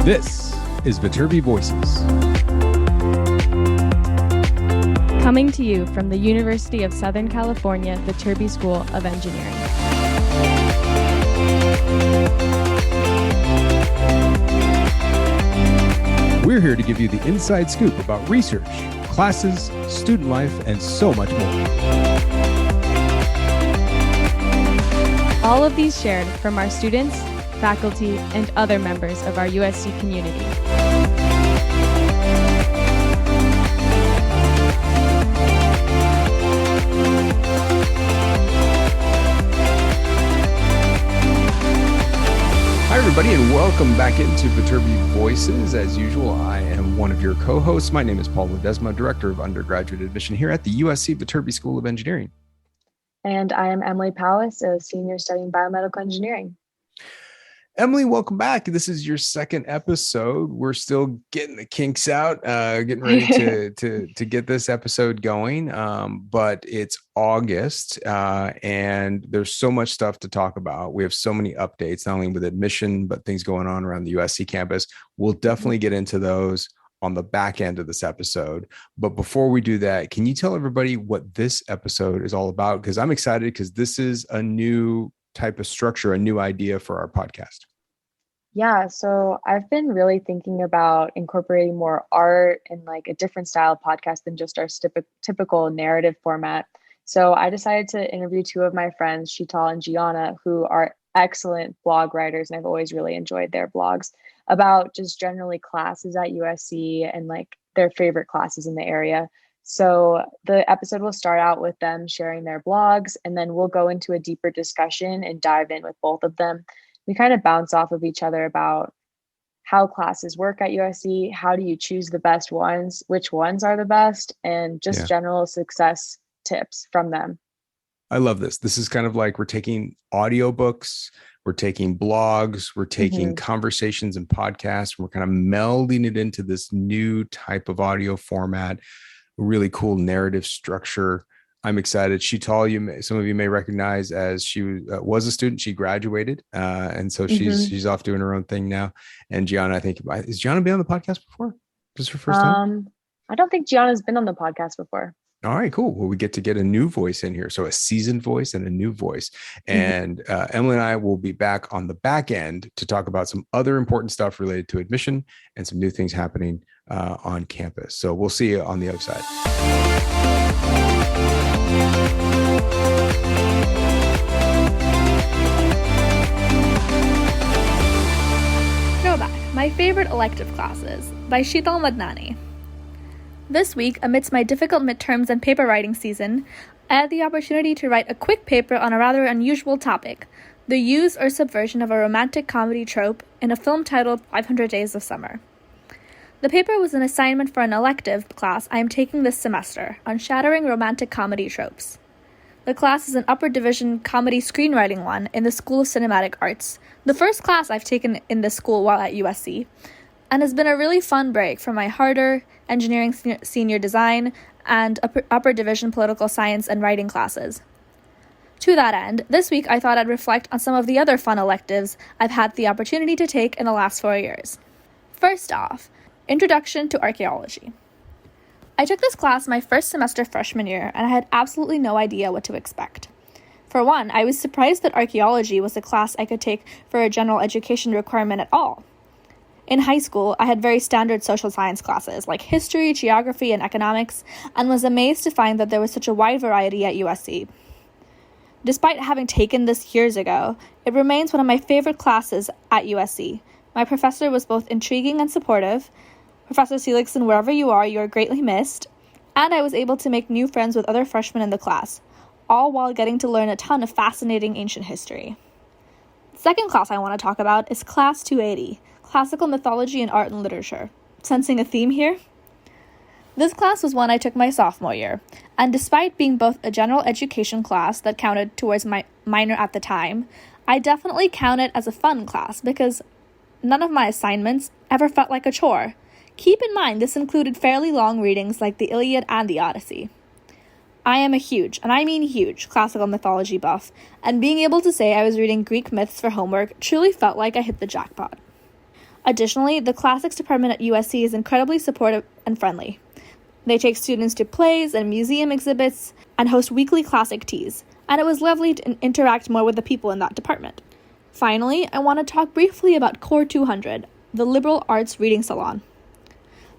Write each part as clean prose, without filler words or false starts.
This is Viterbi Voices. Coming to you from the University of Southern California, Viterbi School of Engineering. We're here to give you the inside scoop about research, classes, student life, and so much more. All of these shared from our students, faculty, and other members of our USC community. Hi, everybody, and welcome back into Viterbi Voices. As usual, I am one of your co-hosts. My name is Paul Ledesma, Director of Undergraduate Admission here at the USC Viterbi School of Engineering. And I am Emily Powis, a senior studying biomedical engineering. Emily, welcome back. This is your second episode. We're still getting the kinks out, getting ready to get this episode going. But it's August, and there's so much stuff to talk about. We have so many updates, not only with admission, but things going on around the USC campus. We'll definitely get into those on the back end of this episode. But before we do that, can you tell everybody what this episode is all about? Because I'm excited because this is a new type of structure, a new idea for our podcast. Yeah, so I've been really thinking about incorporating more art and like a different style podcast than just our typical narrative format. So I decided to interview two of my friends, Sheetal and Gianna, who are excellent blog writers, and I've always really enjoyed their blogs about just generally classes at USC and like their favorite classes in the area. So the episode will start out with them sharing their blogs, and then we'll go into a deeper discussion and dive in with both of them. We kind of bounce off of each other about how classes work at USC, how do you choose the best ones, which ones are the best, and just general success tips from them. I love this. This is kind of like we're taking audiobooks, we're taking blogs, we're taking conversations and podcasts, and we're kind of melding it into this new type of audio format, really cool narrative structure. I'm excited. Sheetal, some of you may recognize as she was a student. She graduated, and so she's off doing her own thing now. And Gianna, I think, has Gianna been on the podcast before? This is her first time? I don't think Gianna's been on the podcast before. All right, cool. Well, we get to get a new voice in here. So a seasoned voice and a new voice. And Emily and I will be back on the back end to talk about some other important stuff related to admission and some new things happening on campus. So we'll see you on the other side. Throwback, my favorite elective classes by Sheetal and Gianna. This week, amidst my difficult midterms and paper writing season, I had the opportunity to write a quick paper on a rather unusual topic, the use or subversion of a romantic comedy trope in a film titled 500 Days of Summer. The paper was an assignment for an elective class I am taking this semester on shattering romantic comedy tropes. The class is an upper division comedy screenwriting one in the School of Cinematic Arts, the first class I've taken in this school while at USC, and has been a really fun break from my harder engineering senior design and upper division political science and writing classes. To that end, this week I thought I'd reflect on some of the other fun electives I've had the opportunity to take in the last 4 years. First off, Introduction to Archaeology. I took this class my first semester freshman year, and I had absolutely no idea what to expect. For one, I was surprised that archaeology was a class I could take for a general education requirement at all. In high school, I had very standard social science classes like history, geography, and economics, and was amazed to find that there was such a wide variety at USC. Despite having taken this years ago, it remains one of my favorite classes at USC. My professor was both intriguing and supportive. Professor Seligson, wherever you are greatly missed. And I was able to make new friends with other freshmen in the class, all while getting to learn a ton of fascinating ancient history. The second class I want to talk about is Class 280, Classical Mythology in Art and Literature. Sensing a theme here? This class was one I took my sophomore year, and despite being both a general education class that counted towards my minor at the time, I definitely count it as a fun class because none of my assignments ever felt like a chore. Keep in mind, this included fairly long readings like the Iliad and the Odyssey. I am a huge, and I mean huge, classical mythology buff, and being able to say I was reading Greek myths for homework truly felt like I hit the jackpot. Additionally, the classics department at USC is incredibly supportive and friendly. They take students to plays and museum exhibits and host weekly classic teas, and it was lovely to interact more with the people in that department. Finally, I want to talk briefly about Core 200, the liberal arts reading salon.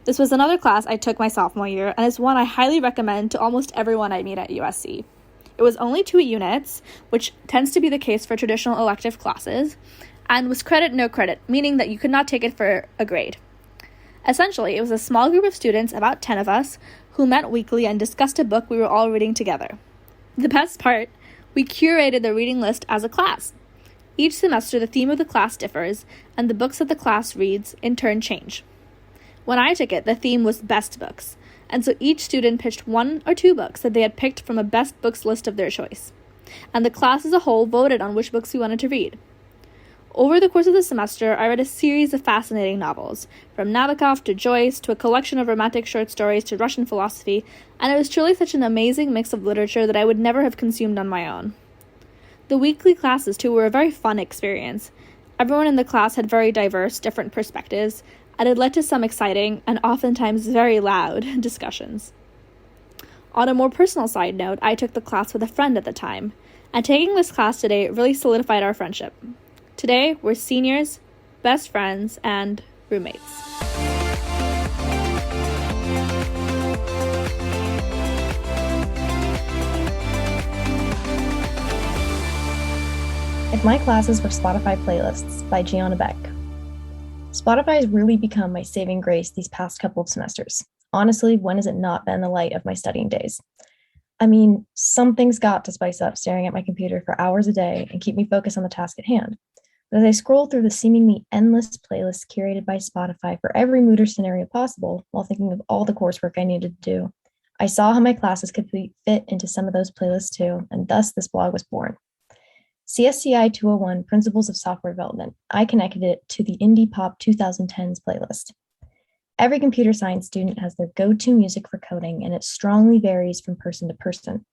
This was another class I took my sophomore year, and it's one I highly recommend to almost everyone I meet at USC. It was only 2 units, which tends to be the case for traditional elective classes, and was credit no credit, meaning that you could not take it for a grade. Essentially, it was a small group of students, about 10 of us, who met weekly and discussed a book we were all reading together. The best part, we curated the reading list as a class. Each semester, the theme of the class differs, and the books that the class reads, in turn, change. When I took it, the theme was best books, and so each student pitched 1 or 2 books that they had picked from a best books list of their choice, and the class as a whole voted on which books we wanted to read. Over the course of the semester, I read a series of fascinating novels, from Nabokov to Joyce to a collection of romantic short stories to Russian philosophy, and it was truly such an amazing mix of literature that I would never have consumed on my own. The weekly classes, too, were a very fun experience. Everyone in the class had very diverse, different perspectives, and it led to some exciting, and oftentimes very loud, discussions. On a more personal side note, I took the class with a friend at the time, and taking this class today really solidified our friendship. Today, we're seniors, best friends, and roommates. If My Classes Were Spotify Playlists by Gianna Beck. Spotify has really become my saving grace these past couple of semesters. Honestly, when has it not been the light of my studying days? I mean, something's got to spice up staring at my computer for hours a day and keep me focused on the task at hand. But as I scroll through the seemingly endless playlists curated by Spotify for every mood or scenario possible, while thinking of all the coursework I needed to do, I saw how my classes could fit into some of those playlists too, and thus this blog was born. CSCI 201 Principles of Software Development. I connected it to the Indie Pop 2010s playlist. Every computer science student has their go-to music for coding, and it strongly varies from person to person.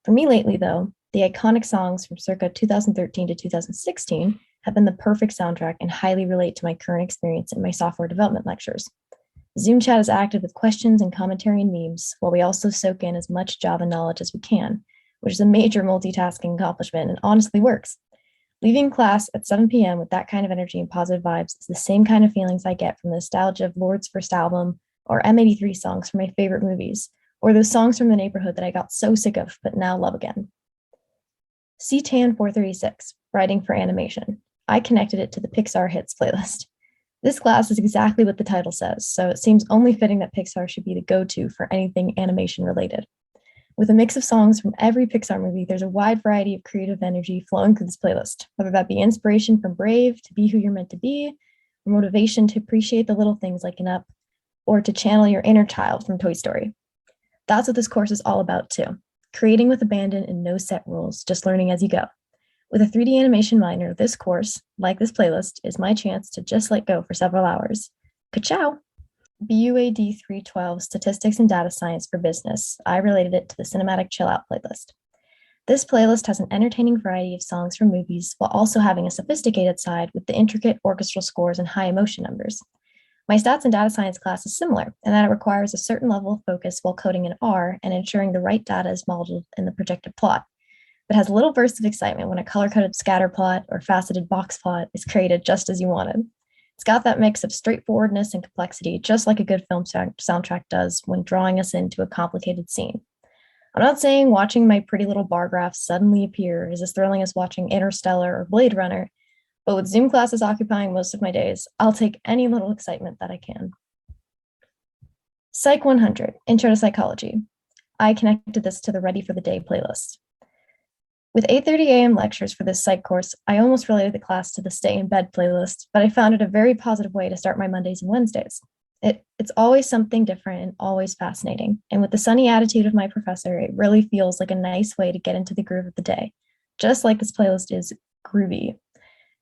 For me lately, though, the iconic songs from circa 2013 to 2016 have been the perfect soundtrack and highly relate to my current experience in my software development lectures. Zoom chat is active with questions and commentary and memes, while we also soak in as much Java knowledge as we can, which is a major multitasking accomplishment and honestly works. Leaving class at 7 p.m. with that kind of energy and positive vibes is the same kind of feelings I get from the nostalgia of Lord's first album, or M83 songs from my favorite movies, or those songs from the neighborhood that I got so sick of but now love again. CTAN 436, Writing for Animation. I connected it to the Pixar Hits playlist. This class is exactly what the title says, so it seems only fitting that Pixar should be the go-to for anything animation related. With a mix of songs from every Pixar movie, there's a wide variety of creative energy flowing through this playlist, whether that be inspiration from Brave to be who you're meant to be, or motivation to appreciate the little things like an Up, or to channel your inner child from Toy Story. That's what this course is all about too. Creating with abandon and no set rules, just learning as you go. With a 3D animation minor, this course, like this playlist, is my chance to just let go for several hours. Ka-chow! BUAD 312 Statistics and Data Science for Business. I related it to the Cinematic Chill Out playlist. This playlist has an entertaining variety of songs from movies while also having a sophisticated side with the intricate orchestral scores and high emotion numbers. My stats and data science class is similar in that it requires a certain level of focus while coding in R and ensuring the right data is modeled in the projected plot, but has a little burst of excitement when a color-coded scatter plot or faceted box plot is created just as you wanted. It's got that mix of straightforwardness and complexity, just like a good film soundtrack does when drawing us into a complicated scene. I'm not saying watching my pretty little bar graphs suddenly appear is as thrilling as watching Interstellar or Blade Runner, but with Zoom classes occupying most of my days, I'll take any little excitement that I can. Psych 100, Intro to Psychology. I connected this to the Ready for the Day playlist. With 8:30 a.m. lectures for this psych course, I almost related the class to the Stay in Bed playlist, but I found it a very positive way to start my Mondays and Wednesdays. It's always something different and always fascinating. And with the sunny attitude of my professor, it really feels like a nice way to get into the groove of the day, just like this playlist is groovy.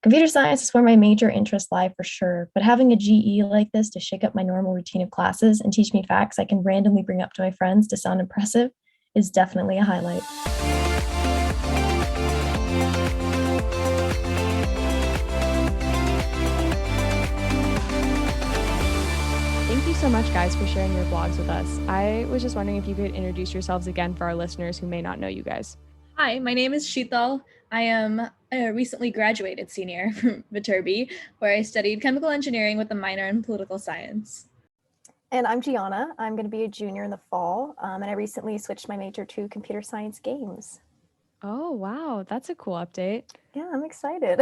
Computer science is where my major interests lie for sure, but having a GE like this to shake up my normal routine of classes and teach me facts I can randomly bring up to my friends to sound impressive is definitely a highlight. so much, guys, for sharing your blogs with us. I was just wondering if you could introduce yourselves again for our listeners who may not know you guys. Hi, my name is Sheetal. I am a recently graduated senior from Viterbi, where I studied chemical engineering with a minor in political science. And I'm Gianna. I'm going to be a junior in the fall, and I recently switched my major to computer science games. Oh, wow. That's a cool update. Yeah, I'm excited.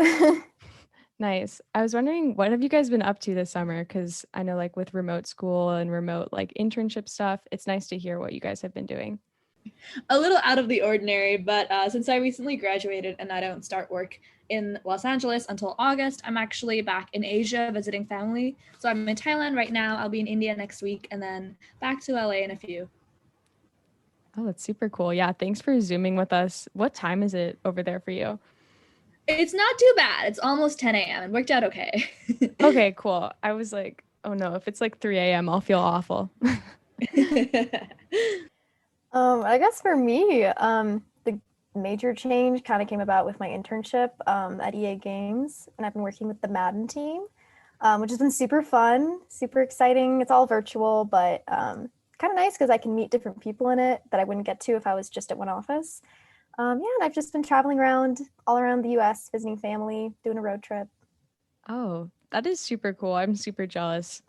Nice. I was wondering, what have you guys been up to this summer? Because I know like with remote school and remote like internship stuff, it's nice to hear what you guys have been doing. A little out of the ordinary, but since I recently graduated and I don't start work in Los Angeles until August, I'm actually back in Asia visiting family. So I'm in Thailand right now. I'll be in India next week and then back to LA in a few. Oh, that's super cool. Yeah, thanks for Zooming with us. What time is it over there for you? It's not too bad. It's almost 10 a.m. It worked out okay. Okay, cool. I was like, oh no, if it's like 3 a.m., I'll feel awful. I guess for me, the major change kind of came about with my internship at EA Games, and I've been working with the Madden team, which has been super fun, super exciting. It's all virtual, but kind of nice because I can meet different people in it that I wouldn't get to if I was just at one office. Yeah, and I've just been traveling around all around the US, visiting family, doing a road trip. Oh, that is super cool. I'm super jealous.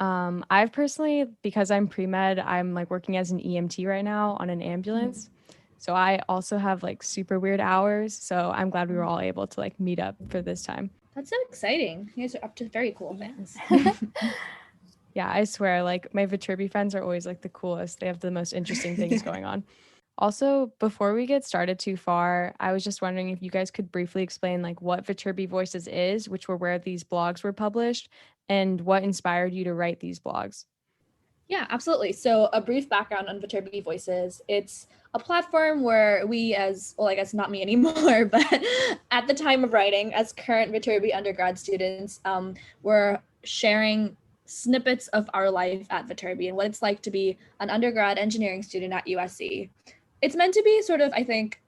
I've personally, because I'm pre-med, I'm like working as an EMT right now on an ambulance. So I also have like super weird hours. So I'm glad we were all able to like meet up for this time. That's so exciting. You guys are up to very cool things. Yeah, I swear, like my Viterbi friends are always like the coolest. They have the most interesting things going on. Also, before we get started too far, I was just wondering if you guys could briefly explain like what Viterbi Voices is, which were where these blogs were published, and what inspired you to write these blogs. Yeah, absolutely. So a brief background on Viterbi Voices. It's a platform where we as, well, I guess not me anymore, but at the time of writing, as current Viterbi undergrad students, we're sharing snippets of our life at Viterbi and what it's like to be an undergrad engineering student at USC. It's meant to be sort of, I think,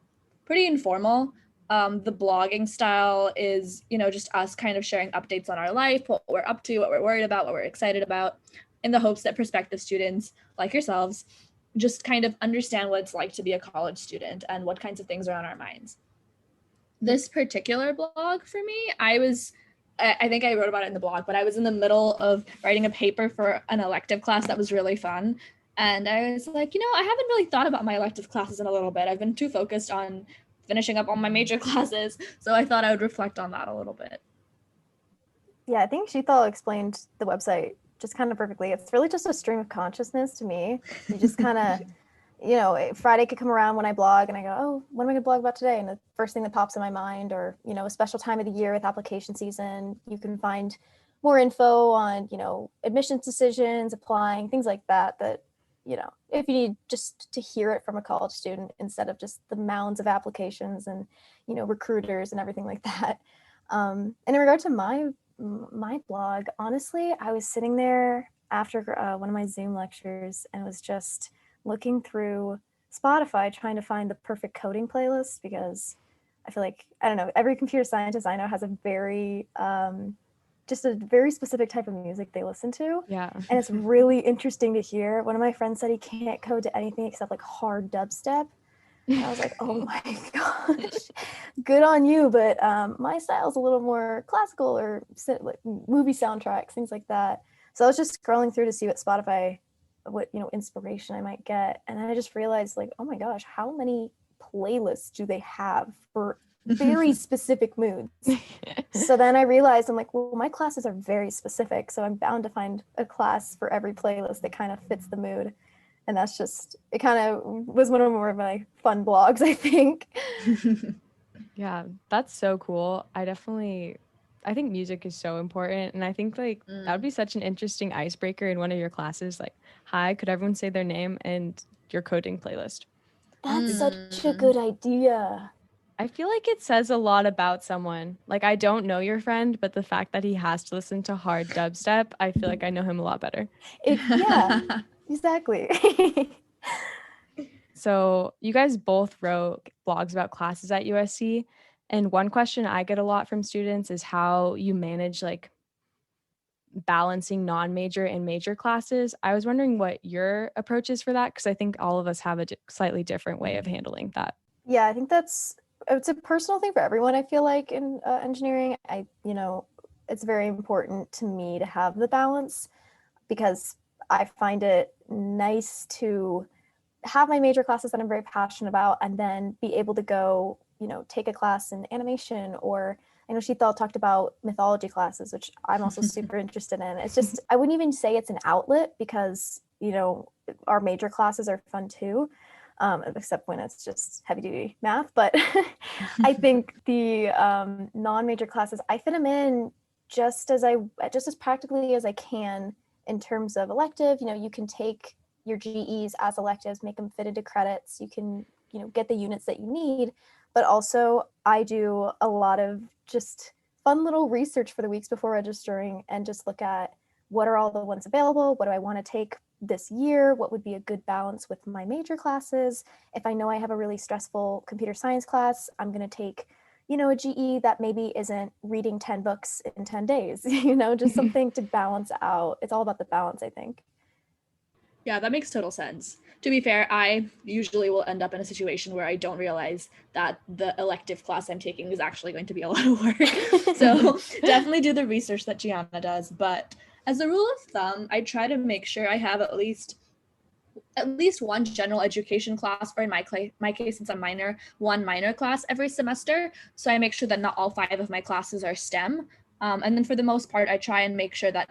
pretty informal. The blogging style is, just us kind of sharing updates on our life, what we're up to, what we're worried about, what we're excited about, in the hopes that prospective students like yourselves just kind of understand what it's like to be a college student and what kinds of things are on our minds. This particular blog for me, I think I wrote about it in the blog, but I was in the middle of writing a paper for an elective class that was really fun. And I was like, I haven't really thought about my elective classes in a little bit. I've been too focused on finishing up all my major classes. So I thought I would reflect on that a little bit. Yeah, I think Sheetal explained the website just kind of perfectly. It's really just a stream of consciousness to me. You just kind of, Friday could come around when I blog and I go, oh, what am I going to blog about today? And the first thing that pops in my mind, or, a special time of the year with application season, you can find more info on, admissions decisions, applying, things like that, if you need just to hear it from a college student instead of just the mounds of applications and, recruiters and everything like that. And in regard to my blog, honestly, I was sitting there after one of my Zoom lectures and was just looking through Spotify trying to find the perfect coding playlist, because I feel like, I don't know, every computer scientist I know has a very just a very specific type of music they listen to. Yeah. And it's really interesting to hear. One of my friends said he can't code to anything except like hard dubstep. And I was like, oh my gosh, good on you. But my style is a little more classical, or like movie soundtracks, things like that. So I was just scrolling through to see what inspiration I might get. And then I just realized, like, oh my gosh, how many playlists do they have for very specific moods? So then I realized, I'm like, well, my classes are very specific. So I'm bound to find a class for every playlist that kind of fits the mood. And that's just, it kind of was one of more of my fun blogs, I think. Yeah, that's so cool. I think music is so important. And I think like that would be such an interesting icebreaker in one of your classes. Like, hi, could everyone say their name and your coding playlist? That's such a good idea. I feel like it says a lot about someone. Like, I don't know your friend, but the fact that he has to listen to hard dubstep, I feel like I know him a lot better. Yeah, exactly. So you guys both wrote blogs about classes at USC. And one question I get a lot from students is how you manage like balancing non-major and major classes. I was wondering what your approach is for that, because I think all of us have a slightly different way of handling that. Yeah, I think it's a personal thing for everyone. I feel like in engineering, it's very important to me to have the balance because I find it nice to have my major classes that I'm very passionate about and then be able to go, take a class in animation, or I know Sheetal talked about mythology classes, which I'm also super interested in. It's just, I wouldn't even say it's an outlet because, our major classes are fun too, except when it's just heavy duty math. But I think the non-major classes, I fit them in just as practically as I can in terms of elective. You can take your GEs as electives, make them fit into credits. You can, get the units that you need. But also I do a lot of just fun little research for the weeks before registering and just look at what are all the ones available? What do I want to take this year? What would be a good balance with my major classes? If I know I have a really stressful computer science class, I'm going to take, a GE that maybe isn't reading 10 books in 10 days, just something to balance out. It's all about the balance, I think. Yeah, that makes total sense. To be fair, I usually will end up in a situation where I don't realize that the elective class I'm taking is actually going to be a lot of work. So definitely do the research that Gianna does. But as a rule of thumb, I try to make sure I have at least one general education class, or in my case, since I'm minor, one minor class every semester. So I make sure that not all 5 of my classes are STEM. And then for the most part, I try and make sure that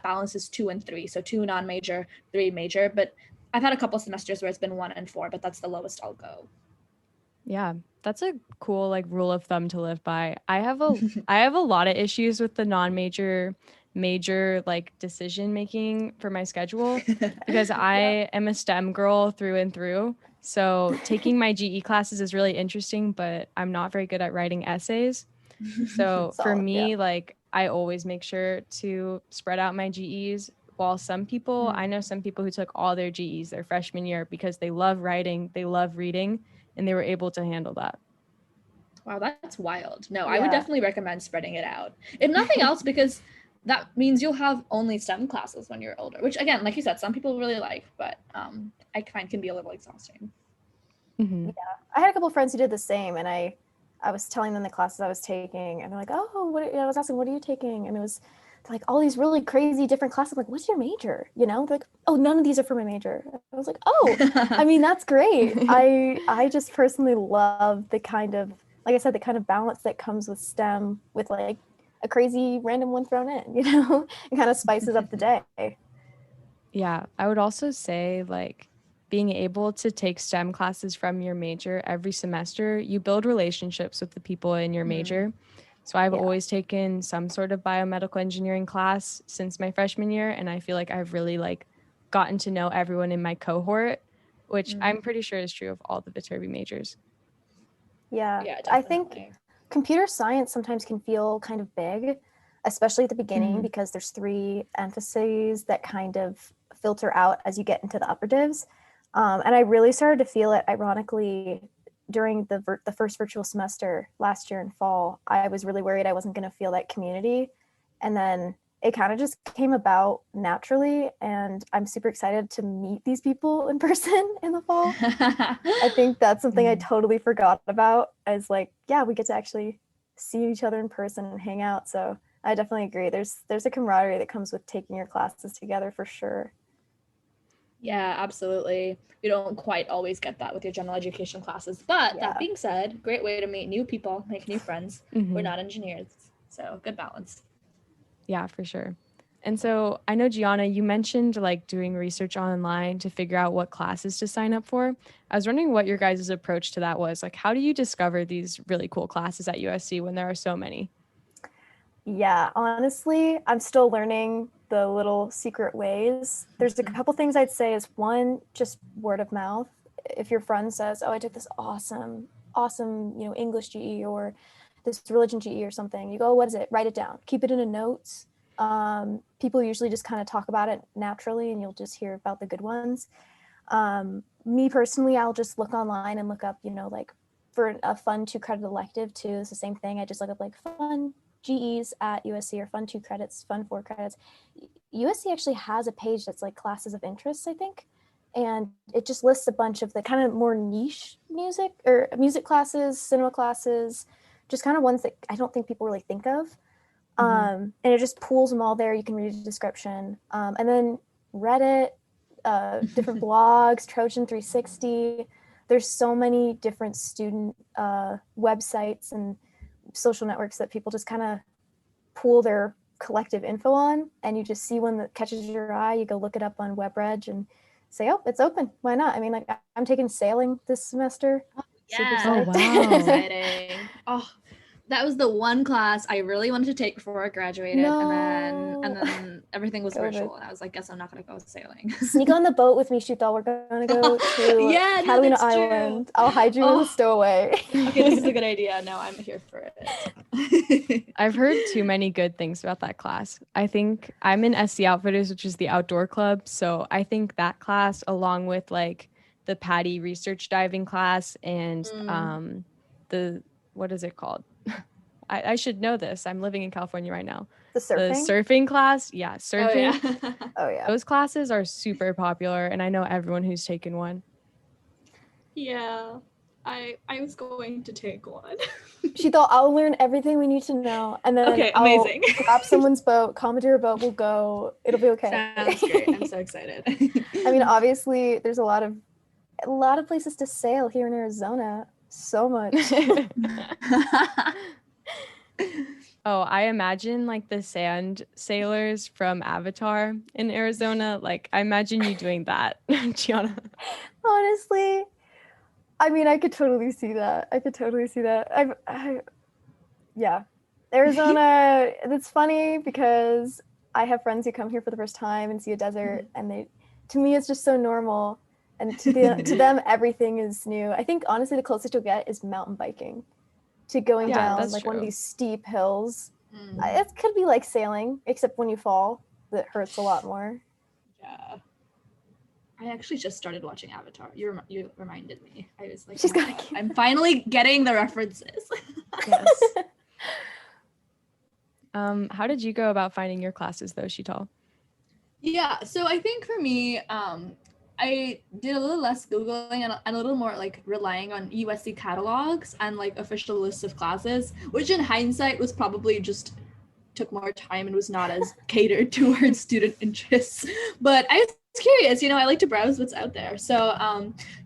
balance is 2 and 3. So 2 non-major, 3 major. But I've had a couple semesters where it's been 1 and 4, but that's the lowest I'll go. Yeah, that's a cool rule of thumb to live by. I have a lot of issues with the non-major major decision making for my schedule because I am a STEM girl through and through. So taking my GE classes is really interesting, but I'm not very good at writing essays. So for me, I always make sure to spread out my GEs. While I know some people who took all their GEs their freshman year because they love writing, they love reading, and they were able to handle that. Wow, that's wild. No, yeah. I would definitely recommend spreading it out. If nothing else, because that means you'll have only STEM classes when you're older, which again, like you said, some people really like, but I find can be a little exhausting. Mm-hmm. Yeah, I had a couple of friends who did the same, and I was telling them the classes I was taking, and they're like, "Oh, I was asking, what are you taking?" And it was like all these really crazy different classes. I'm like, "What's your major?" They're like, "Oh, none of these are for my major." I was like, "Oh, I mean, that's great." I just personally love the kind of, like I said, the kind of balance that comes with STEM, with like a crazy random one thrown in, it kind of spices up the day. Yeah, I would also say being able to take STEM classes from your major every semester, you build relationships with the people in your major. So I've always taken some sort of biomedical engineering class since my freshman year, and I feel like I've really gotten to know everyone in my cohort, which I'm pretty sure is true of all the Viterbi majors. Yeah, I think computer science sometimes can feel kind of big, especially at the beginning, because there's 3 emphases that kind of filter out as you get into the upper divs. And I really started to feel it, ironically, during the first virtual semester last year in fall. I was really worried I wasn't going to feel that community. And then it kind of just came about naturally. And I'm super excited to meet these people in person in the fall. I think that's something I totally forgot about, is we get to actually see each other in person and hang out. So I definitely agree. There's a camaraderie that comes with taking your classes together for sure. Yeah, absolutely. You don't quite always get that with your general education classes. But that being said, great way to meet new people, make new friends. We're not engineers, so good balance. Yeah, for sure. And so I know, Gianna, you mentioned doing research online to figure out what classes to sign up for. I was wondering what your guys' approach to that was. How do you discover these really cool classes at USC when there are so many? Yeah, honestly, I'm still learning the little secret ways. There's a couple things I'd say is, one, just word of mouth. If your friend says, "Oh, I took this awesome, English GE or this religion GE or something," you go, "Oh, what is it?" Write it down. Keep it in a notes. People usually just kind of talk about it naturally, and you'll just hear about the good ones. Me personally, I'll just look online and look up, for a fun 2-credit elective too. It's the same thing. I just look up fun GEs at USC are fun 2 credits, fun 4 credits. USC actually has a page that's like classes of interest, I think. And it just lists a bunch of the kind of more niche music or music classes, cinema classes, just kind of ones that I don't think people really think of. And it just pulls them all there. You can read a description. And then Reddit, different blogs, Trojan 360. There's so many different student websites and social networks that people just kind of pool their collective info on, and you just see one that catches your eye. You go look it up on WebReg and say, oh, it's open. Why not? I mean, like, I'm taking sailing this semester. Yeah. Oh, wow. Exciting. Oh, that was the one class I really wanted to take before I graduated. No. And then everything was COVID. virtual. And I was like, guess I'm not going to go sailing. Sneak on the boat with me, Sheetal. We're going to go to Yeah, no, Catalina that's true. Island. I'll hide you in the stowaway. Okay, this is a good idea. No, I'm here for it. I've heard too many good things about that class. I think I'm in SC Outfitters, which is the outdoor club. So I think that class, along with like the Patty research diving class and the, what is it called? I should know this. I'm living in California right now. The surfing? The surfing class. Yeah, surfing. Oh, yeah. Oh, yeah. Those classes are super popular, and I know everyone who's taken one. Yeah. I was going to take one. Sheetal, I'll learn everything we need to know. And then Okay, amazing. I'll grab someone's boat, commandeer a boat, we'll go. It'll be okay. Sounds great. I'm so excited. I mean, obviously, there's a lot of places to sail here in Arizona. So much. Oh, I imagine like the sand sailors from Avatar in Arizona. Like, I imagine you doing that, Gianna. Honestly, I mean, I could totally see that. Yeah. Arizona, it's funny because I have friends who come here for the first time and see a desert, and to me, it's just so normal. And to them, everything is new. I think, honestly, the closest you'll get is mountain biking. To going down like one of these steep hills. It could be like sailing, except when you fall, that hurts a lot more. Yeah. I actually just started watching Avatar. You reminded me. I was like, I'm finally getting the references. Yes. How did you go about finding your classes though, Sheetal? Yeah, so I think for me, I did a little less Googling and a little more like relying on USC catalogs and like official lists of classes, which in hindsight was probably just took more time and was not as catered towards student interests. But I was curious, I like to browse what's out there. So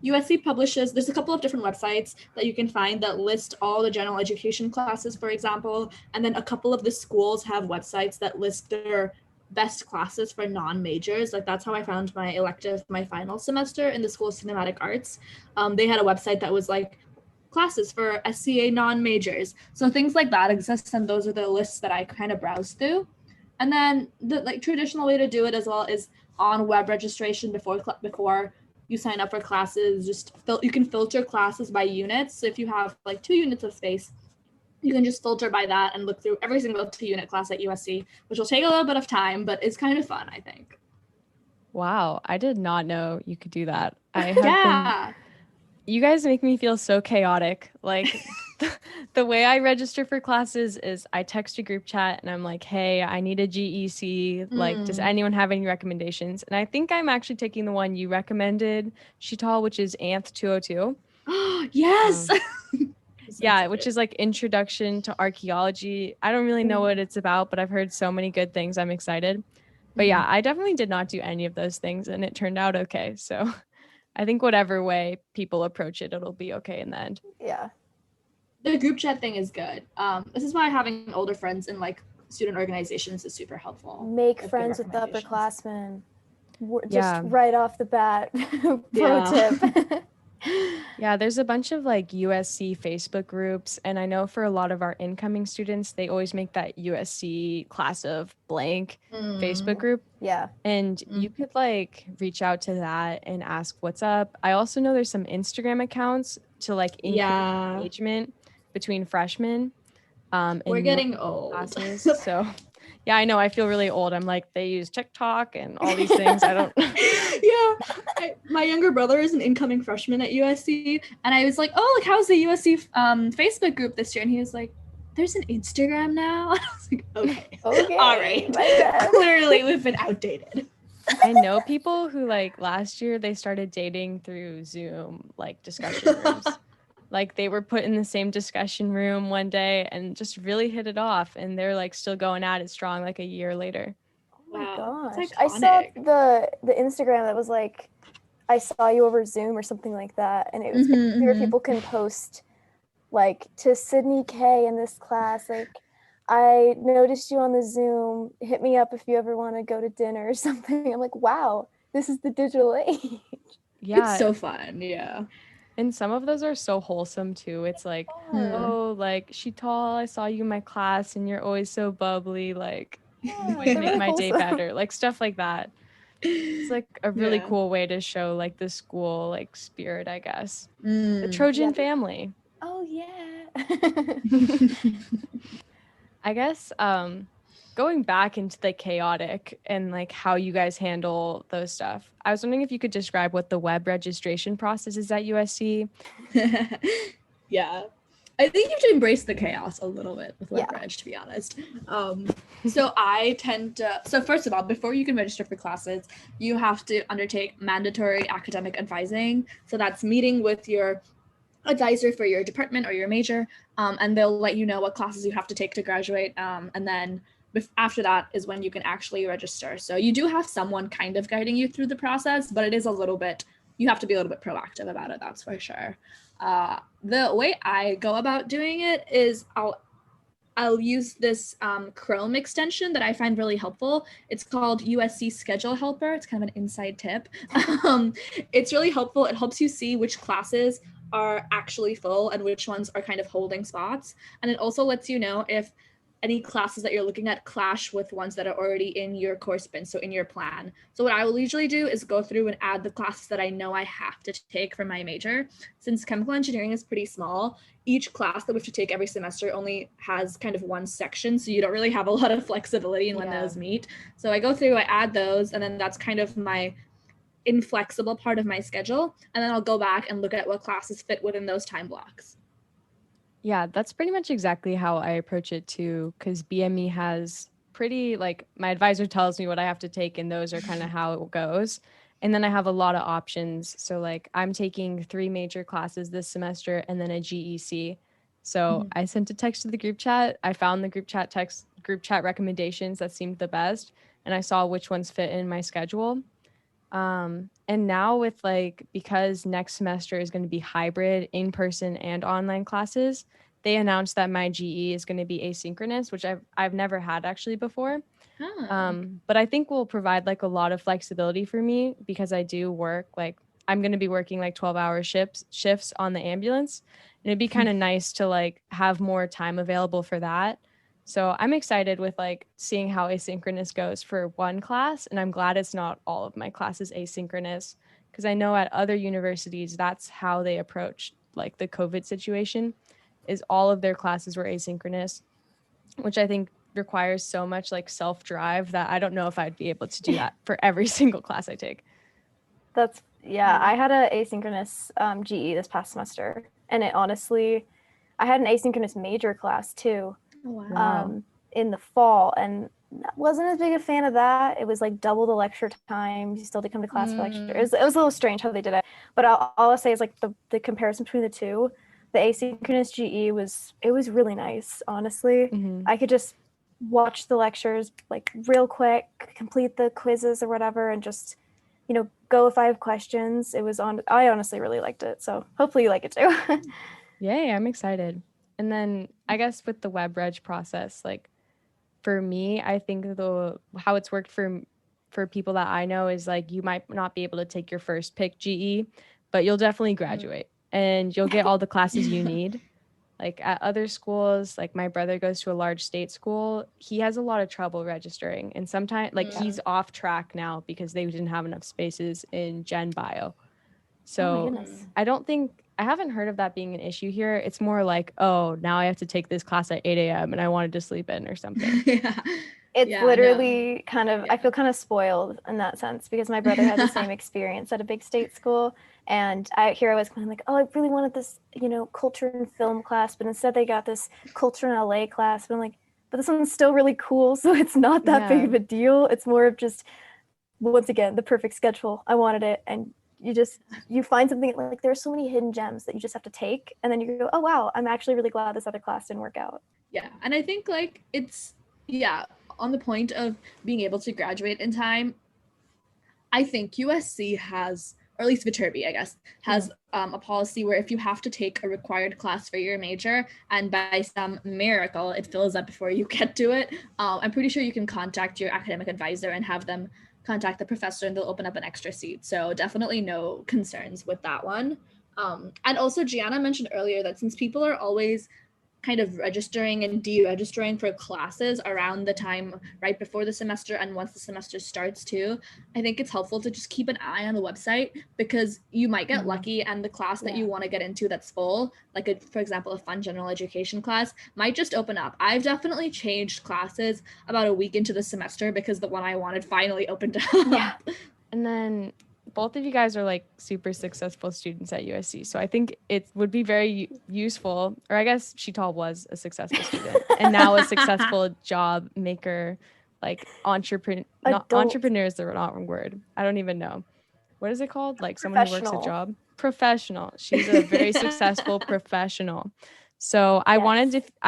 USC publishes, there's a couple of different websites that you can find that list all the general education classes, for example, and then a couple of the schools have websites that list their best classes for non-majors. Like that's how I found my elective my final semester in the School of Cinematic Arts. They had a website that was like classes for SCA non-majors. So things like that exist, and those are the lists that I kind of browse through. And then the like traditional way to do it as well is on web registration before you sign up for classes. Just you can filter classes by units. So if you have like 2 units of space, you can just filter by that and look through every single 2-unit class at USC, which will take a little bit of time, but it's kind of fun, I think. Wow, I did not know you could do that. You guys make me feel so chaotic. Like the way I register for classes is I text a group chat and I'm like, hey, I need a GEC. Like, does anyone have any recommendations? And I think I'm actually taking the one you recommended, Sheetal, which is ANTH 202. Yes. Yeah, which is like Introduction to Archaeology. I don't really know what it's about, but I've heard so many good things. I'm excited. But yeah, I definitely did not do any of those things, and it turned out okay. So I think whatever way people approach it, it'll be okay in the end. Yeah. The group chat thing is good. This is why having older friends in like student organizations is super helpful. Make friends with the upperclassmen. Just right off the bat. Pro tip. Yeah, there's a bunch of like USC Facebook groups, and I know for a lot of our incoming students, they always make that USC class of blank Facebook group. Yeah. And you could like reach out to that and ask what's up. I also know there's some Instagram accounts to like increase engagement between freshmen. We're getting old. Classes, so yeah, I know. I feel really old. I'm like, they use TikTok and all these things. I don't. My younger brother is an incoming freshman at USC, and I was like, "Oh, like how's the USC Facebook group this year?" And he was like, there's an Instagram now? I was like, okay. Okay, All right. my bad. Clearly, we've been outdated. I know people who like last year they started dating through Zoom, like discussion rooms. Like they were put in the same discussion room one day and just really hit it off, and they're like still going at it strong like a year later. Oh my Wow, gosh. that's I saw iconic. the Instagram that was like, I saw you over Zoom or something like that. And it was where people can post like, to Sydney K in this class, like, I noticed you on the Zoom. Hit me up if you ever want to go to dinner or something. I'm like, wow, this is the digital age. Yeah. It's so fun. Yeah. And some of those are so wholesome too. It's like, oh, like Sheetal, I saw you in my class and you're always so bubbly. Like, you always they're make really my day wholesome. better. Like stuff like that. It's like a really Yeah. cool way to show like the school like spirit, I guess. The Mm. Trojan Yeah. family. Oh yeah. I guess going back into the chaotic and like how you guys handle those stuff. I was wondering if you could describe what the web registration process is at USC. Yeah. I think you have to embrace the chaos a little bit with Yeah. WebReg, to be honest. So I tend to, so first of all, before you can register for classes, you have to undertake mandatory academic advising. So that's meeting with your advisor for your department or your major, and they'll let you know what classes you have to take to graduate. And then after that is when you can actually register. So you do have someone kind of guiding you through the process, but it is a little bit, you have to be a little bit proactive about it, that's for sure. The way I go about doing it is I'll use this Chrome extension that I find really helpful. It's called USC Schedule Helper. It's kind of an inside tip. It's really helpful. It helps you see which classes are actually full and which ones are kind of holding spots. And it also lets you know if any classes that you're looking at clash with ones that are already in your course bin, so in your plan. So what I will usually do is go through and add the classes that I know I have to take for my major. Since chemical engineering is pretty small, each class that we have to take every semester only has kind of one section, so you don't really have a lot of flexibility in when those meet. So I go through, I add those, and then that's kind of my inflexible part of my schedule, and then I'll go back and look at what classes fit within those time blocks. Yeah, that's pretty much exactly how I approach it too, because BME has pretty, like, my advisor tells me what I have to take, and those are kind of how it goes. And then I have a lot of options. So, like, I'm taking 3 major classes this semester and then a GEC. So I sent a text to the group chat. I found the group chat recommendations that seemed the best, and I saw which ones fit in my schedule. And now with like, because next semester is going to be hybrid, in-person and online classes, they announced that my GE is going to be asynchronous, which I've never had actually before. But I think will provide like a lot of flexibility for me because I do work, like I'm going to be working like 12-hour shifts on the ambulance, and it'd be kind of nice to like have more time available for that. So I'm excited with like seeing how asynchronous goes for one class, and I'm glad it's not all of my classes asynchronous, because I know at other universities that's how they approach like the COVID situation, is all of their classes were asynchronous, which I think requires so much like self-drive that I don't know if I'd be able to do that for every single class I take. That's, yeah, I had an asynchronous GE this past semester, and it honestly, I had an asynchronous major class too. Wow. In the fall, and wasn't as big a fan of that. It was like double the lecture time. You still had to come to class for lecture. It was a little strange how they did it. But all I'll say is like the comparison between the two, the asynchronous GE was really nice, honestly. I could just watch the lectures like real quick, complete the quizzes or whatever, and just, you know, go if I have questions. I honestly really liked it. So hopefully you like it too. Yay, I'm excited. And then I guess with the web reg process, like for me, I think how it's worked for people that I know is like you might not be able to take your first pick GE, but you'll definitely graduate and you'll get all the classes you need. Like at other schools, like my brother goes to a large state school, he has a lot of trouble registering, and sometimes like he's off track now because they didn't have enough spaces in Gen Bio. So goodness. I don't think I haven't heard of that being an issue here. It's more like, oh, now I have to take this class at 8 a.m. and I wanted to sleep in or something. Yeah. It's Yeah, no. literally kind of, I Yeah. feel kind of spoiled in that sense because my brother had the same experience at a big state school. And here I was kind of like, oh, I really wanted this, culture and film class, but instead they got this culture in LA class. But I'm like, but this one's still really cool. So it's not that big Yeah. of a deal. It's more of just, once again, the perfect schedule. I wanted it. And you find something like there are so many hidden gems that you just have to take. And then you go, oh, wow, I'm actually really glad this other class didn't work out. Yeah. And I think like on the point of being able to graduate in time, I think USC has, or at least Viterbi, I guess, has a policy where if you have to take a required class for your major and by some miracle it fills up before you get to it, I'm pretty sure you can contact your academic advisor and have them contact the professor and they'll open up an extra seat. So definitely no concerns with that one. And also Gianna mentioned earlier that since people are always kind of registering and deregistering for classes around the time right before the semester and once the semester starts too, I think it's helpful to just keep an eye on the website because you might get lucky and the class that you want to get into that's full, like for example, a fun general education class might just open up. I've definitely changed classes about a week into the semester because the one I wanted finally opened up. Yeah. And then both of you guys are like super successful students at USC. So I think it would be very useful, or I guess Sheetal was a successful student and now a successful job maker, like entrepreneur is the wrong word. I don't even know. What is it called? Like someone who works a job? Professional. She's a very successful professional. So I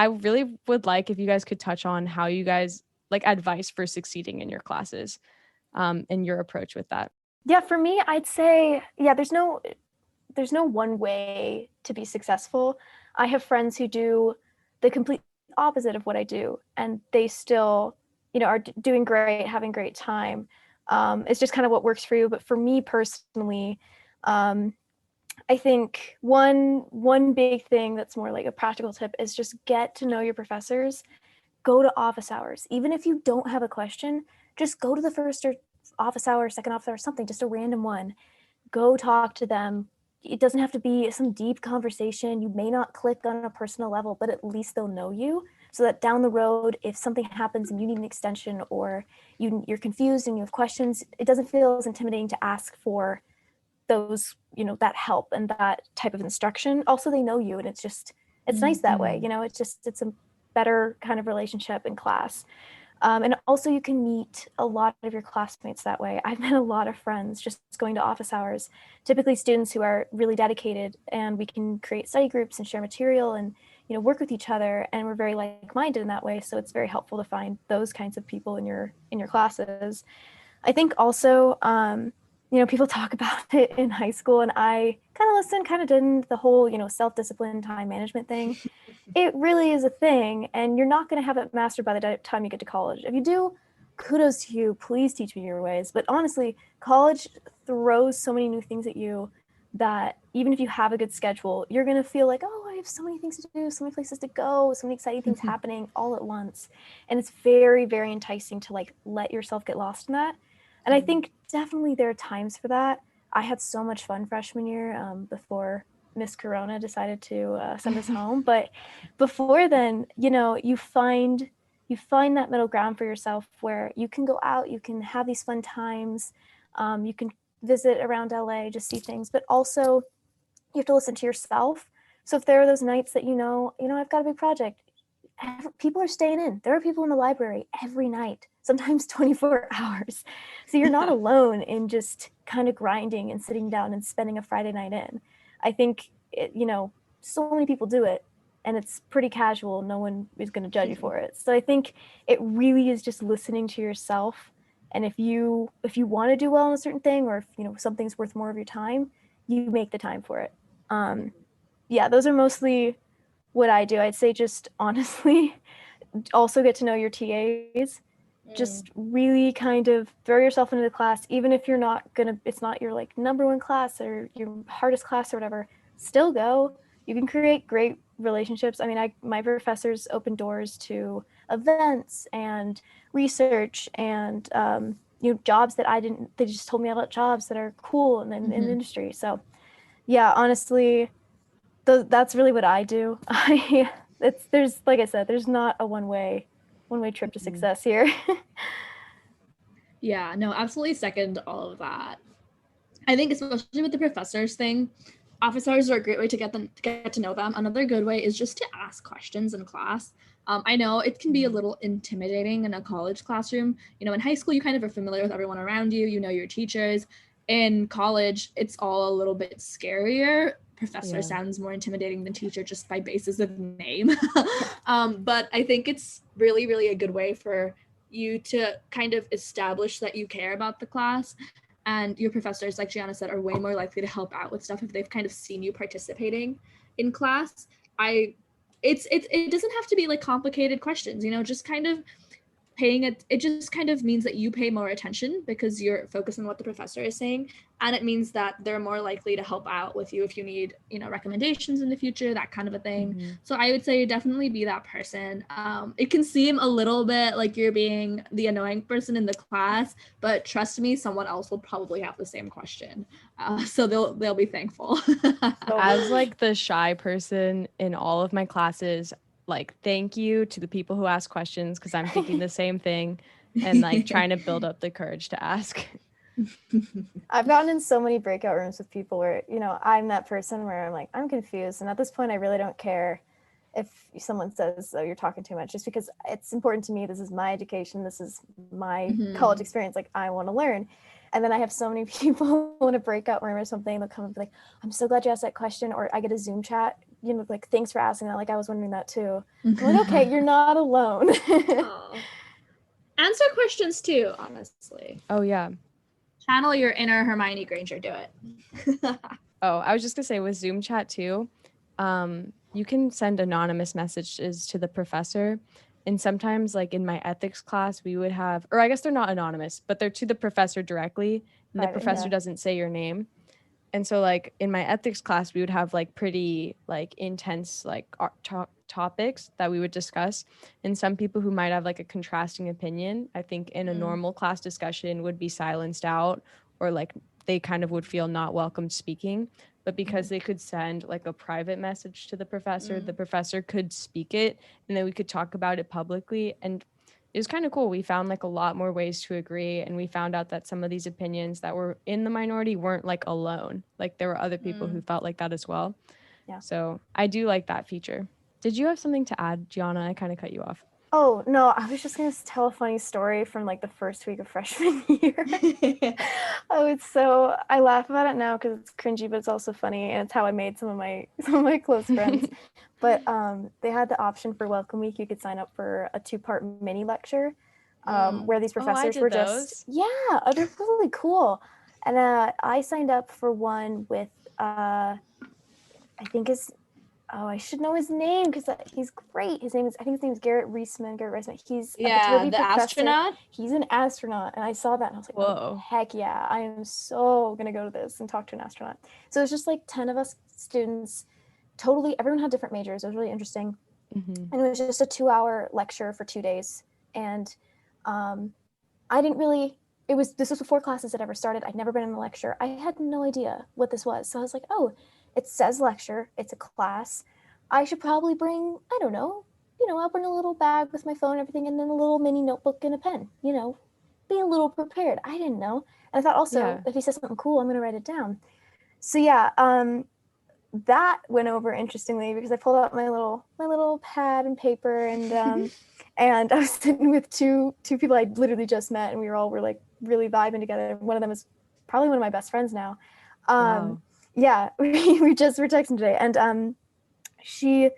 really would like if you guys could touch on how you guys like advice for succeeding in your classes and your approach with that. Yeah, for me, I'd say, there's no one way to be successful. I have friends who do the complete opposite of what I do, and they still, are doing great, having great time. It's just kind of what works for you. But for me personally, I think one big thing that's more like a practical tip is just get to know your professors. Go to office hours. Even if you don't have a question, just go to the first or office hour, second office hour, something, just a random one. Go talk to them. It doesn't have to be some deep conversation. You may not click on a personal level, but at least they'll know you so that down the road, if something happens and you need an extension or you're confused and you have questions, it doesn't feel as intimidating to ask for those, that help and that type of instruction. Also, they know you and it's nice that way. It's a better kind of relationship in class. And also you can meet a lot of your classmates that way. I've met a lot of friends just going to office hours, typically students who are really dedicated, and we can create study groups and share material and, work with each other. And we're very like-minded in that way. So it's very helpful to find those kinds of people in your classes. I think also, people talk about it in high school and I kind of listened, kind of didn't, the whole, self-discipline, time management thing. It really is a thing, and you're not going to have it mastered by the time you get to college. If you do, kudos to you. Please teach me your ways. But honestly, college throws so many new things at you that even if you have a good schedule, you're going to feel like, oh, I have so many things to do, so many places to go, so many exciting things happening all at once. And it's very, very enticing to let yourself get lost in that. And I think definitely there are times for that. I had so much fun freshman year before Miss Corona decided to send us home. But before then, you find that middle ground for yourself where you can go out, you can have these fun times, you can visit around LA, just see things, but also you have to listen to yourself. So if there are those nights that I've got a big project, people are staying in. There are people in the library every night, sometimes 24 hours. So you're not alone in just kind of grinding and sitting down and spending a Friday night in. I think, so many people do it and it's pretty casual. No one is going to judge you for it. So I think it really is just listening to yourself. And if you want to do well in a certain thing, or if, something's worth more of your time, you make the time for it. Those are mostly what I do. I'd say just honestly, also get to know your TAs. Just really kind of throw yourself into the class, even if it's not your number one class or your hardest class or whatever, still go. You can create great relationships. I mean, my professors open doors to events and research and, jobs that they just told me about jobs that are cool and in the industry. So yeah, honestly, that's really what I do. There's like I said, there's not a one-way trip to success here. Yeah, no, absolutely second all of that. I think especially with the professors thing, office hours are a great way to get to know them. Another good way is just to ask questions in class. I know it can be a little intimidating in a college classroom. You know, in high school, you kind of are familiar with everyone around you. You know your teachers. In college, it's all a little bit scarier. Professor sounds more intimidating than teacher just by basis of name. But I think it's really, really a good way for you to kind of establish that you care about the class, and your professors, like Gianna said, are way more likely to help out with stuff if they've kind of seen you participating in class. It doesn't have to be like complicated questions, you know, just kind of it just kind of means that you pay more attention because you're focused on what the professor is saying, and it means that they're more likely to help out with you if you need, you know, recommendations in the future, that kind of a thing. So I would say definitely be that person. It can seem a little bit like you're being the annoying person in the class, but trust me, someone else will probably have the same question, so they'll be thankful. As like the shy person in all of my classes, like thank you to the people who ask questions, because I'm thinking the same thing and like trying to build up the courage to ask. I've gotten in so many breakout rooms with people where, you know, I'm that person where I'm like, I'm confused, and at this point I really don't care if someone says, oh, you're talking too much, just because it's important to me. This is my education, this is my college experience, like I want to learn. And then I have so many people in a breakout room or something, they'll come and be like, I'm so glad you asked that question. Or I get a Zoom chat, you know, like, thanks for asking that. Like, I was wondering that too. I'm like, okay, you're not alone. Answer questions too, honestly. Oh, yeah. Channel your inner Hermione Granger, do it. Oh, I was just gonna say with Zoom chat too, you can send anonymous messages to the professor. And sometimes like in my ethics class, we would have, or I guess they're not anonymous, but they're to the professor directly. And the professor doesn't say your name. And so like in my ethics class, we would have like pretty like intense like topics that we would discuss. And some people who might have like a contrasting opinion, I think in a normal class discussion would be silenced out, or like they kind of would feel not welcome speaking. But because they could send like a private message to the professor could speak it, and then we could talk about it publicly. And it was kind of cool. We found like a lot more ways to agree, and we found out that some of these opinions that were in the minority weren't like alone. Like there were other people who felt like that as well. Yeah. So I do like that feature. Did you have something to add, Gianna? I kind of cut you off. Oh, no, I was just going to tell a funny story from like the first week of freshman year. I laugh about it now because it's cringy, but it's also funny, and it's how I made some of my close friends. But they had the option for Welcome Week. You could sign up for a 2-part mini lecture where these professors were just, they're really cool. And I signed up for one with, I think I should know his name because he's great. I think his name is Garrett Reisman. He's the astronaut. He's an astronaut, and I saw that and I was like, whoa, oh, heck yeah! I am so gonna go to this and talk to an astronaut. So it's just like 10 of us students. Totally, everyone had different majors. It was really interesting, and it was just a 2-hour lecture for 2 days. And I didn't really. This was before classes had ever started. I'd never been in a lecture. I had no idea what this was. So I was like, oh. It says lecture, it's a class. I should probably bring, I don't know, I'll bring a little bag with my phone and everything, and then a little mini notebook and a pen, be a little prepared. I didn't know. And I thought also, if he says something cool, I'm going to write it down. So that went over interestingly because I pulled out my little pad and paper, and and I was sitting with two people I literally just met, and we were like really vibing together. One of them is probably one of my best friends now. Wow. Yeah, we were texting today, and she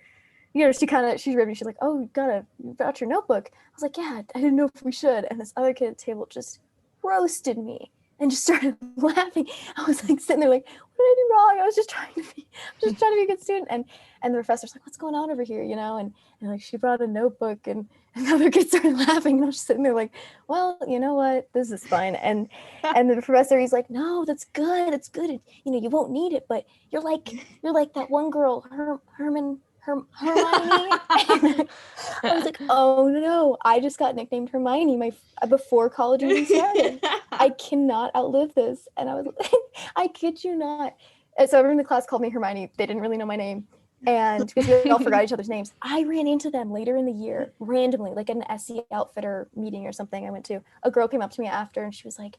read me. She's like, "Oh, you brought your notebook." I was like, "Yeah, I didn't know if we should." And this other kid at the table just roasted me and just started laughing. I was like sitting there like, "What did I do wrong? I was just trying to be a good student." And the professor's like, "What's going on over here?" And like she brought a notebook, and the other kid started laughing, and I was just sitting there like, well, you know what, this is fine. And the professor, he's like, no, that's good, it's good. You won't need it, but you're like that one girl, Hermione. I was like, oh no, I just got nicknamed Hermione before college even started. I cannot outlive this. And I was like, I kid you not. And so everyone in the class called me Hermione. They didn't really know my name. And because we all forgot each other's names, I ran into them later in the year randomly, like at an SC Outfitter meeting or something I went to. A girl came up to me after and she was like,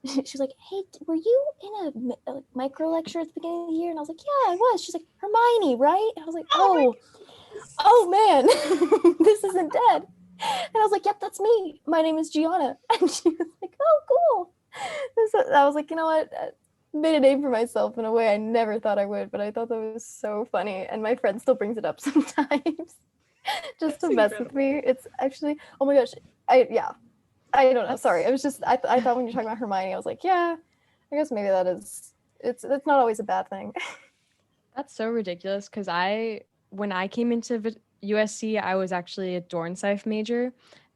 hey, were you in a micro lecture at the beginning of the year? And I was like, yeah, I was. She's like, Hermione, right? And I was like, oh man, this isn't dead. And I was like, yep, that's me. My name is Gianna. And she was like, oh, cool. So I was like, you know what? I made a name for myself in a way I never thought I would, but I thought that was so funny. And my friend still brings it up sometimes just to mess with me. It's actually, oh my gosh. I don't know. Sorry. It was just, I thought when you're talking about Hermione, I was like, yeah, I guess maybe it's not always a bad thing. That's so ridiculous because when I came into USC, I was actually a Dornsife major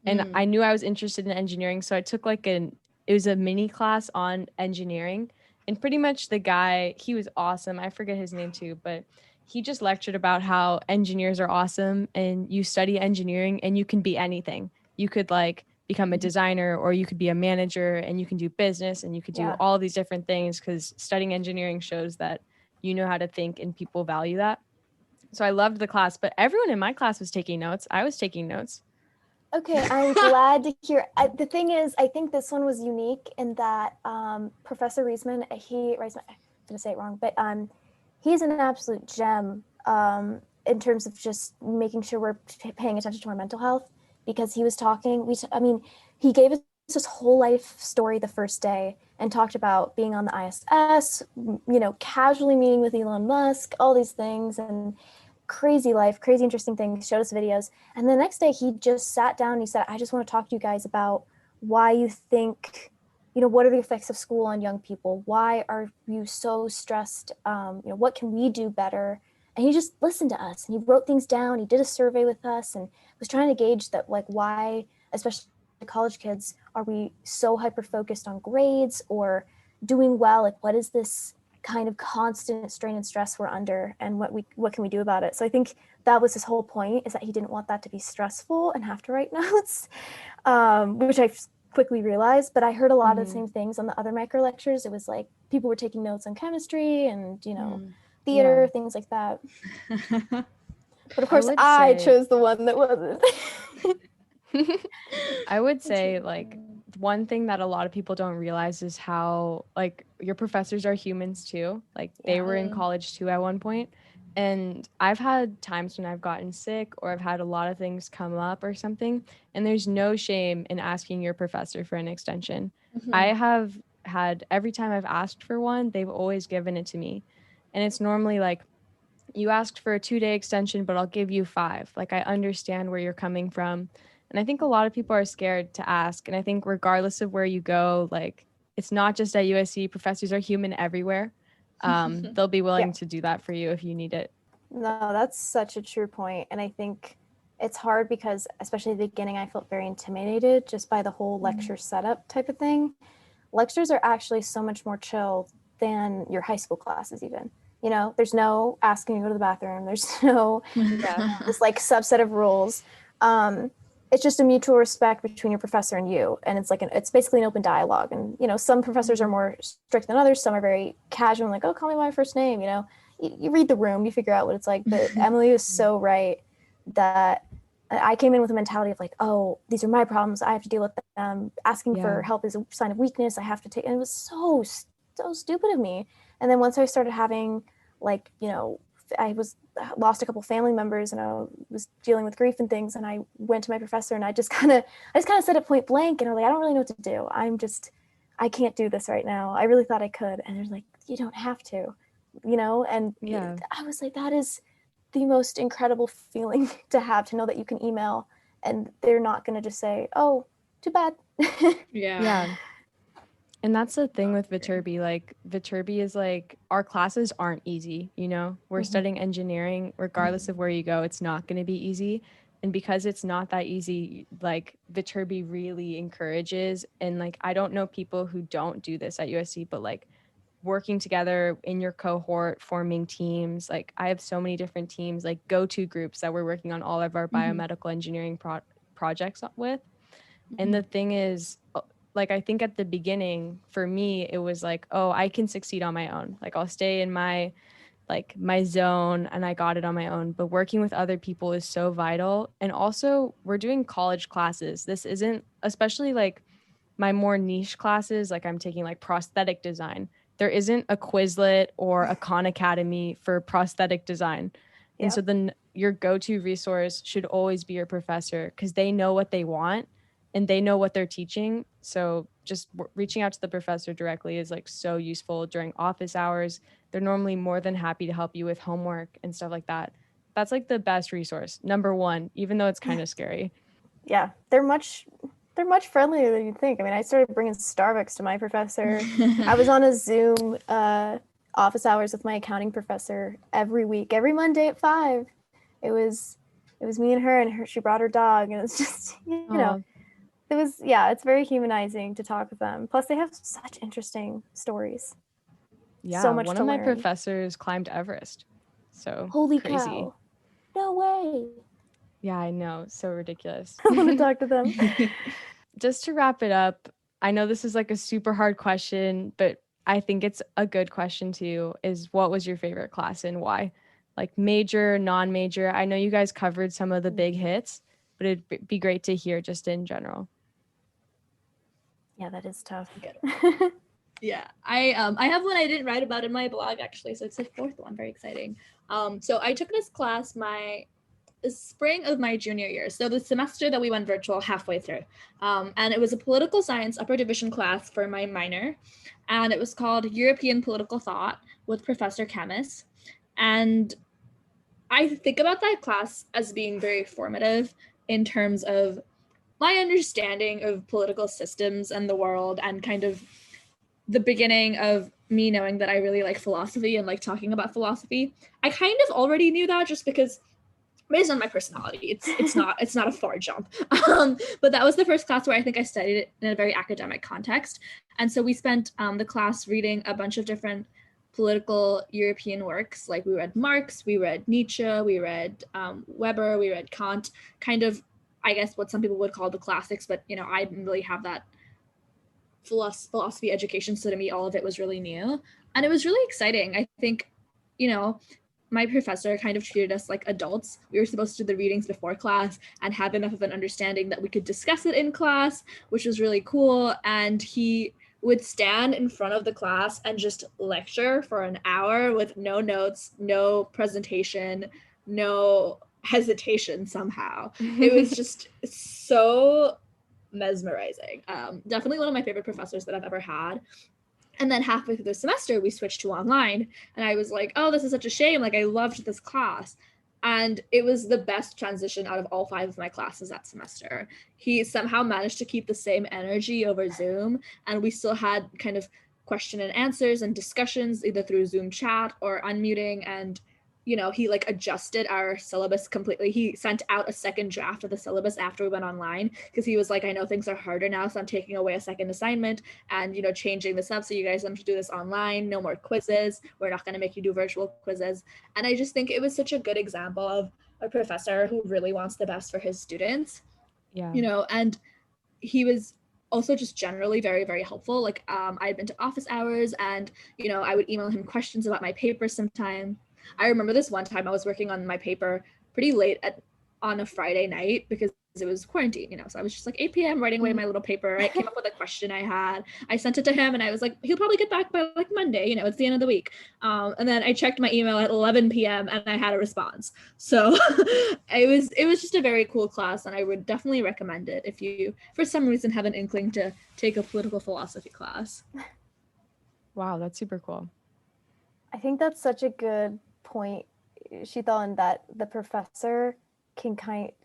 and I knew I was interested in engineering. So I took it was a mini class on engineering. And pretty much the guy, he was awesome. I forget his name too, but he just lectured about how engineers are awesome and you study engineering and you can be anything. You could become a designer or you could be a manager and you can do business and you could do all these different things because studying engineering shows that you know how to think and people value that. So I loved the class, but everyone in my class was taking notes. I was taking notes. Okay, I'm glad to hear. The thing is, I think this one was unique in that Professor Reisman, I'm going to say it wrong, but he's an absolute gem in terms of just making sure we're paying attention to our mental health, because he was talking, he gave us this whole life story the first day and talked about being on the ISS, casually meeting with Elon Musk, all these things, and crazy life, crazy interesting things, showed us videos. And the next day he just sat down and he said, I just want to talk to you guys about why you think, what are the effects of school on young people? Why are you so stressed? What can we do better? And he just listened to us and he wrote things down. He did a survey with us and was trying to gauge that, why, especially college kids, are we so hyper focused on grades or doing well? What is this kind of constant strain and stress we're under, and what can we do about it? So I think that was his whole point, is that he didn't want that to be stressful and have to write notes, which I quickly realized. But I heard a lot of the same things on the other micro lectures. It was people were taking notes on chemistry and theater, things like that. But of course I chose the one that wasn't. I would say one thing that a lot of people don't realize is how your professors are humans too. They were in college too at one point. And I've had times when I've gotten sick or I've had a lot of things come up or something, and there's no shame in asking your professor for an extension. I have had, every time I've asked for one, they've always given it to me. And it's normally you asked for a 2-day extension, but I'll give you 5. I understand where you're coming from. And I think a lot of people are scared to ask. And I think regardless of where you go, it's not just at USC, professors are human everywhere. They'll be willing to do that for you if you need it. No, that's such a true point. And I think it's hard because, especially at the beginning, I felt very intimidated just by the whole lecture setup type of thing. Lectures are actually so much more chill than your high school classes even. There's no asking to go to the bathroom. There's no this subset of rules. It's just a mutual respect between your professor and you. And it's it's basically an open dialogue. And, some professors are more strict than others. Some are very casual and oh, call me by my first name. You read the room, you figure out what it's like. But Emily was so right that I came in with a mentality of oh, these are my problems. I have to deal with them. Asking for help is a sign of weakness. I have to take, and it was so stupid of me. And then once I started having I lost a couple family members and I was dealing with grief and things, and I went to my professor and I just kind of said it point blank, and I'm I don't really know what to do. I can't do this right now. I really thought I could. And they're you don't have to, and I was that is the most incredible feeling to have, to know that you can email and they're not going to just say, oh, too bad. Yeah. And that's the thing with Viterbi. Viterbi is our classes aren't easy, We're studying engineering. Regardless of where you go, it's not going to be easy. And because it's not that easy, Viterbi really encourages. And I don't know people who don't do this at USC, but working together in your cohort, forming teams. I have so many different teams, go-to groups that we're working on all of our biomedical engineering projects with. And the thing is, I think at the beginning for me, it was oh, I can succeed on my own. I'll stay in my like my zone and I got it on my own. But working with other people is so vital. And also, we're doing college classes. This isn't, especially like my more niche classes, like I'm taking like prosthetic design. There isn't a Quizlet or a Khan Academy for prosthetic design. And so then your go-to resource should always be your professor, because they know what they want and they know what they're teaching. So just reaching out to the professor directly is like so useful during office hours. They're normally more than happy to help you with homework and stuff like that. That's like the best resource, number one, even though it's kind of scary. Yeah, they're much friendlier than you'd think. I mean, I started bringing Starbucks to my professor. I was on a Zoom office hours with my accounting professor every week, every Monday at 5. It was me and her. She brought her dog, and it's just it was it's very humanizing to talk with them. Plus, they have such interesting stories. Yeah, so much one to of my learn. professors climbed Everest. So Holy crazy. cow! No way. Yeah, I know. So ridiculous. I want to talk to them. Just to wrap it up, I know this is like a super hard question, but I think it's a good question too, is what was your favorite class and why? Like major, non-major. I know you guys covered some of the big hits, but it'd be great to hear just in general. Yeah, that is tough. Yeah, I have one I didn't write about in my blog actually, so it's the fourth one. Very exciting. So I took this class the spring of my junior year, so the semester that we went virtual halfway through, and it was a political science upper division class for my minor, and it was called European Political Thought with Professor Chemis. And I think about that class as being very formative in terms of my understanding of political systems and the world, and kind of the beginning of me knowing that I really like philosophy and like talking about philosophy. I kind of already knew that just because based on my personality, it's not a far jump. But that was the first class where I think I studied it in a very academic context. And so we spent the class reading a bunch of different political European works. Like we read Marx, we read Nietzsche, we read Weber, we read Kant, kind of, I guess, what some people would call the classics, but I didn't really have that philosophy education, so to me all of it was really new, and it was really exciting. I think my professor kind of treated us like adults. We were supposed to do the readings before class and have enough of an understanding that we could discuss it in class, which was really cool. And he would stand in front of the class and just lecture for an hour with no notes, no presentation, no hesitation somehow. It was just so mesmerizing. Definitely one of my favorite professors that I've ever had. And then halfway through the semester, we switched to online. And I was like, oh, this is such a shame. Like, I loved this class. And it was the best transition out of all 5 of my classes that semester. He somehow managed to keep the same energy over Zoom. And we still had kind of question and answers and discussions either through Zoom chat or unmuting. And he like adjusted our syllabus completely. He sent out a second draft of the syllabus after we went online, because he was like, I know things are harder now, so I'm taking away a second assignment and changing this up so you guys have to do this online. No more quizzes. We're not going to make you do virtual quizzes. And I just think it was such a good example of a professor who really wants the best for his students. And he was also just generally very, very helpful. Like I had been to office hours, and I would email him questions about my paper sometime. I remember this one time I was working on my paper pretty late on a Friday night because it was quarantine, so I was just like 8 p.m. writing away my little paper. I came up with a question I had. I sent it to him and I was like, he'll probably get back by like Monday, it's the end of the week. And then I checked my email at 11 p.m. and I had a response. So it was just a very cool class, and I would definitely recommend it if you, for some reason, have an inkling to take a political philosophy class. Wow, that's super cool. I think that's such a good point, Sheetal, in that the professor can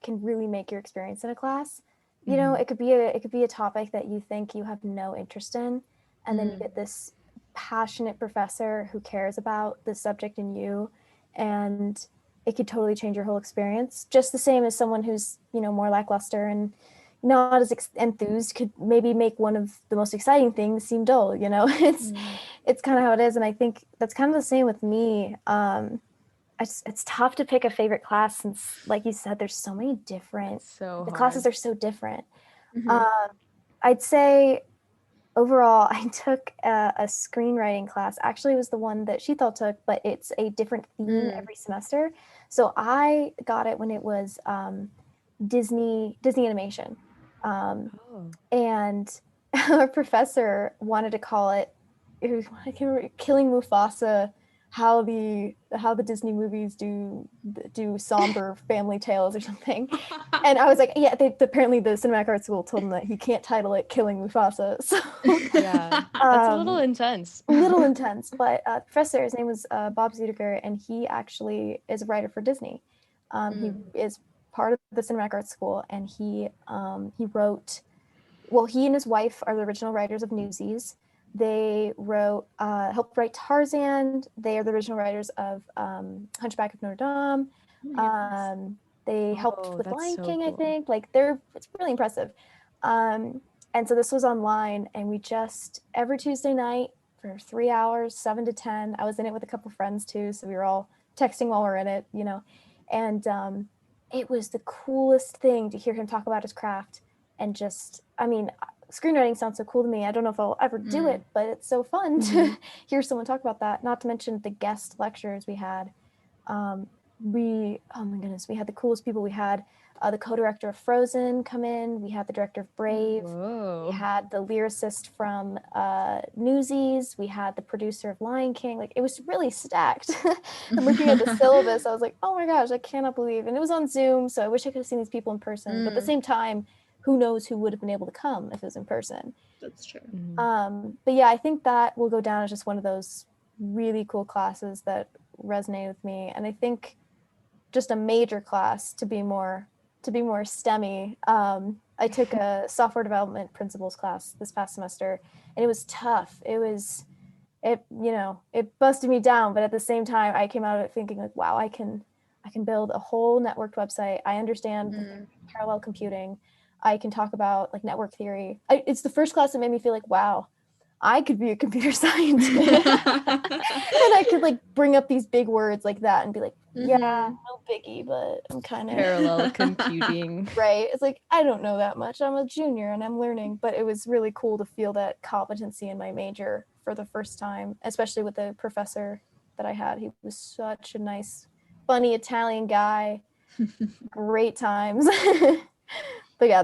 really make your experience in a class. It could be a topic that you think you have no interest in, and then you get this passionate professor who cares about the subject in you, and it could totally change your whole experience. Just the same as someone who's more lackluster and not as enthused could maybe make one of the most exciting things seem dull. It's kind of how it is, and I think that's kind of the same with me. It's tough to pick a favorite class since, like you said, there's so many different. The classes are so different. I'd say overall, I took a screenwriting class. Actually, it was the one that Sheetal took, but it's a different theme every semester. So I got it when it was Disney animation, and our professor wanted to call it. I can't remember, Killing Mufasa. How the Disney movies do somber family tales or something. And I was like, yeah, apparently the cinematic arts school told him that he can't title it Killing Mufasa. So Yeah, that's a little intense. Little intense, but professor, his name was Bob Zudiger, and he actually is a writer for Disney. He is part of the cinematic arts school, and he wrote. Well, he and his wife are the original writers of Newsies. They helped write Tarzan. They are the original writers of Hunchback of Notre Dame. They helped with Lion King, cool. I think. Like it's really impressive. And so this was online, and we just every Tuesday night for 3 hours, 7 to 10. I was in it with a couple friends too, so we were all texting while we're in it, And it was the coolest thing to hear him talk about his craft, and just, screenwriting sounds so cool to me. I don't know if I'll ever do it, but it's so fun to hear someone talk about that. Not to mention the guest lectures we had. Oh my goodness, we had the coolest people. We had the co-director of Frozen come in. We had the director of Brave. Whoa. We had the lyricist from Newsies. We had the producer of Lion King. Like, it was really stacked. And looking at the syllabus, I was like, oh my gosh, I cannot believe. And it was on Zoom, so I wish I could have seen these people in person. But at the same time, who knows who would have been able to come if it was in person. That's true. But yeah, I think that will go down as just one of those really cool classes that resonated with me. And I think just a major class to be more STEMmy. I took a software development principles class this past semester, and it was tough. It busted me down, but at the same time, I came out of it thinking like, wow, I can build a whole networked website. I understand parallel computing. I can talk about like network theory. It's the first class that made me feel like, wow, I could be a computer scientist. And I could like bring up these big words like that and be like, yeah, no biggie, but I'm kind of parallel computing. Right. It's like, I don't know that much. I'm a junior and I'm learning, but it was really cool to feel that competency in my major for the first time, especially with the professor that I had. He was such a nice, funny Italian guy. Great times. But yeah,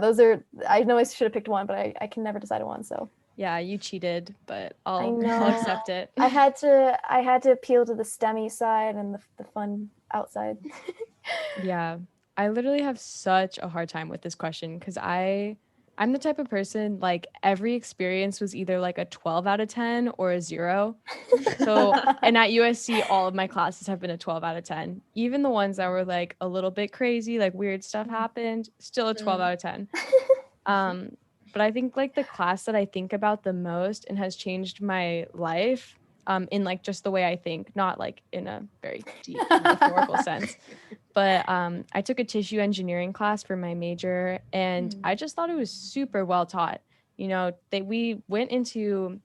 I know I should have picked one, but I can never decide on one. So yeah, you cheated, but I'll accept it. I had to appeal to the STEMmy side and the fun outside. Yeah, I literally have such a hard time with this question because I'm the type of person, like, every experience was either like a 12 out of 10 or a 0. So, and at USC, all of my classes have been a 12 out of 10. Even the ones that were like a little bit crazy, like weird stuff happened, still a 12 out of 10. But I think like the class that I think about the most and has changed my life in like just the way I think, not like in a very deep metaphorical sense. But I took a tissue engineering class for my major, and I just thought it was super well taught. We went into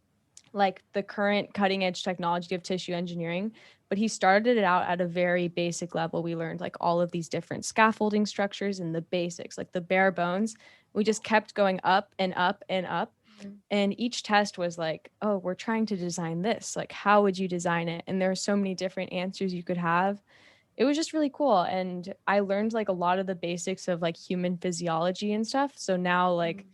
like the current cutting edge technology of tissue engineering, but he started it out at a very basic level. We learned like all of these different scaffolding structures and the basics, like the bare bones. We just kept going up and up and up. And each test was like, oh, we're trying to design this. Like, how would you design it? And there are so many different answers you could have. It was just really cool. And I learned like a lot of the basics of like human physiology and stuff. So now, like,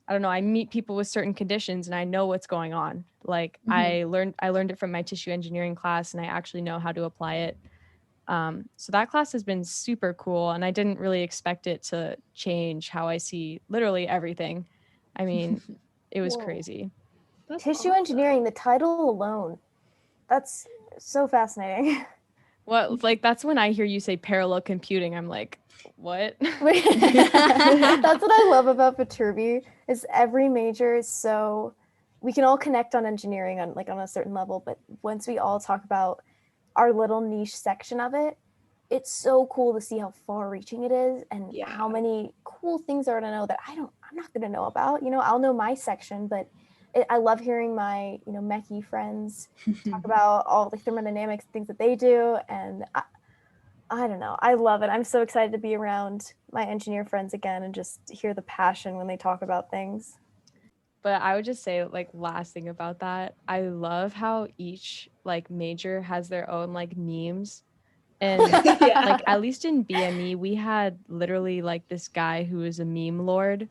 I don't know, I meet people with certain conditions and I know what's going on. Like I learned it from my tissue engineering class, and I actually know how to apply it. So that class has been super cool, and I didn't really expect it to change how I see literally everything. I mean, it was crazy. That's tissue engineering, the title alone, that's so fascinating. Well, like that's when I hear you say parallel computing, I'm like, what? That's what I love about Viterbi, is every major is so, we can all connect on engineering on a certain level, but once we all talk about our little niche section of it, it's so cool to see how far reaching it is, and how many cool things are to know that I'm not going to know about. I'll know my section, but I love hearing my mechie friends talk about all the thermodynamics things that they do, and I don't know, I love it. I'm so excited to be around my engineer friends again and just hear the passion when they talk about things. But I would just say, like, last thing about that, I love how each like major has their own like memes. And like at least in BME, we had literally like this guy who is a meme lord,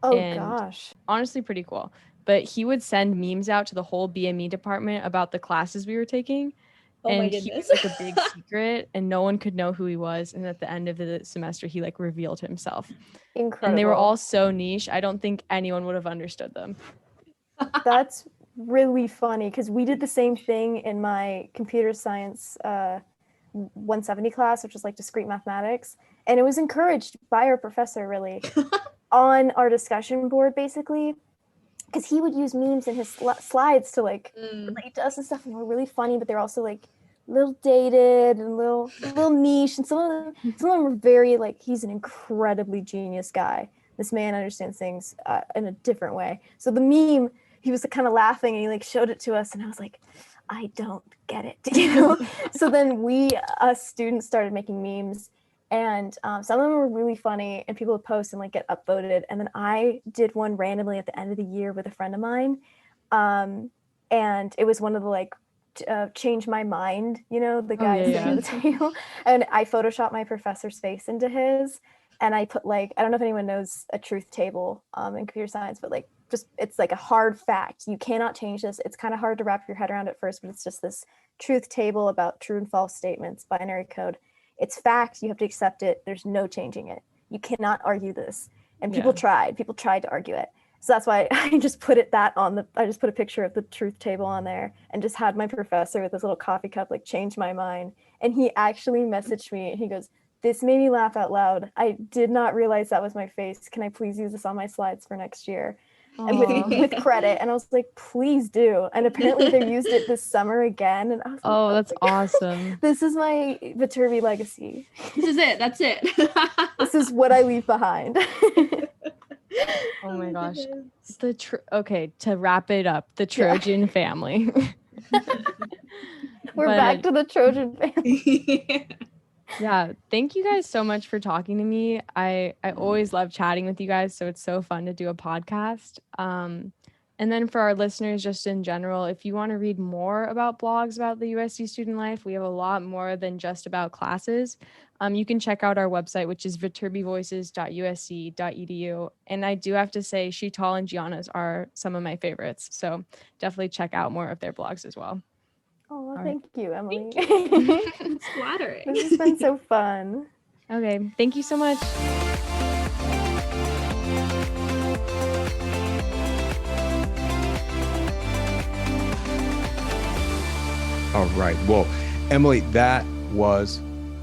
Oh and gosh. honestly pretty cool. But he would send memes out to the whole BME department about the classes we were taking. Oh my And he goodness. was like a big secret and no one could know who he was. And at the end of the semester, he like revealed himself. Incredible. And they were all so niche. I don't think anyone would have understood them. That's really funny because we did the same thing in my computer science 170 class, which was like discrete mathematics. And it was encouraged by our professor, really, on our discussion board, basically, because he would use memes in his slides to like relate to us and stuff. And were really funny, but they're also like a little dated and a little niche. And some of them were very like, he's an incredibly genius guy. This man understands things in a different way. So the meme, he was kind of laughing and he like showed it to us, and I was like, I don't get it, you know? So then we, us students, started making memes, and some of them were really funny, and people would post and like get upvoted. And then I did one randomly at the end of the year with a friend of mine, and it was one of the like change my mind, you know, the guy sitting at the table, and I photoshopped my professor's face into his, and I put like, I don't know if anyone knows a truth table in computer science, but like just it's like a hard fact. You cannot change this. It's kind of hard to wrap your head around at first, but it's just this truth table about true and false statements, binary code. It's fact. You have to accept it. There's no changing it. You cannot argue this. And people tried to argue it. So that's why I just put I just put a picture of the truth table on there and just had my professor with this little coffee cup like change my mind. And he actually messaged me and he goes, "This made me laugh out loud. I did not realize that was my face. Can I please use this on my slides for next year?" And with credit. And I was like, please do. And apparently they used it this summer again. And I was like, oh, that's awesome. This is my Viterbi legacy. This is it. That's it. This is what I leave behind. Oh my gosh. Okay, to wrap it up, the Trojan family. We're back to the Trojan family. Yeah, thank you guys so much for talking to me. I always love chatting with you guys, so it's so fun to do a podcast. And then for our listeners, just in general, if you want to read more about blogs about the USC student life, we have a lot more than just about classes. You can check out our website, which is viterbivoices.usc.edu. And I do have to say, Sheetal and Gianna's are some of my favorites. So definitely check out more of their blogs as well. Oh, thank you, Emily. It's flattering. This has been so fun. Okay, thank you so much. All right. Well, Emily, that was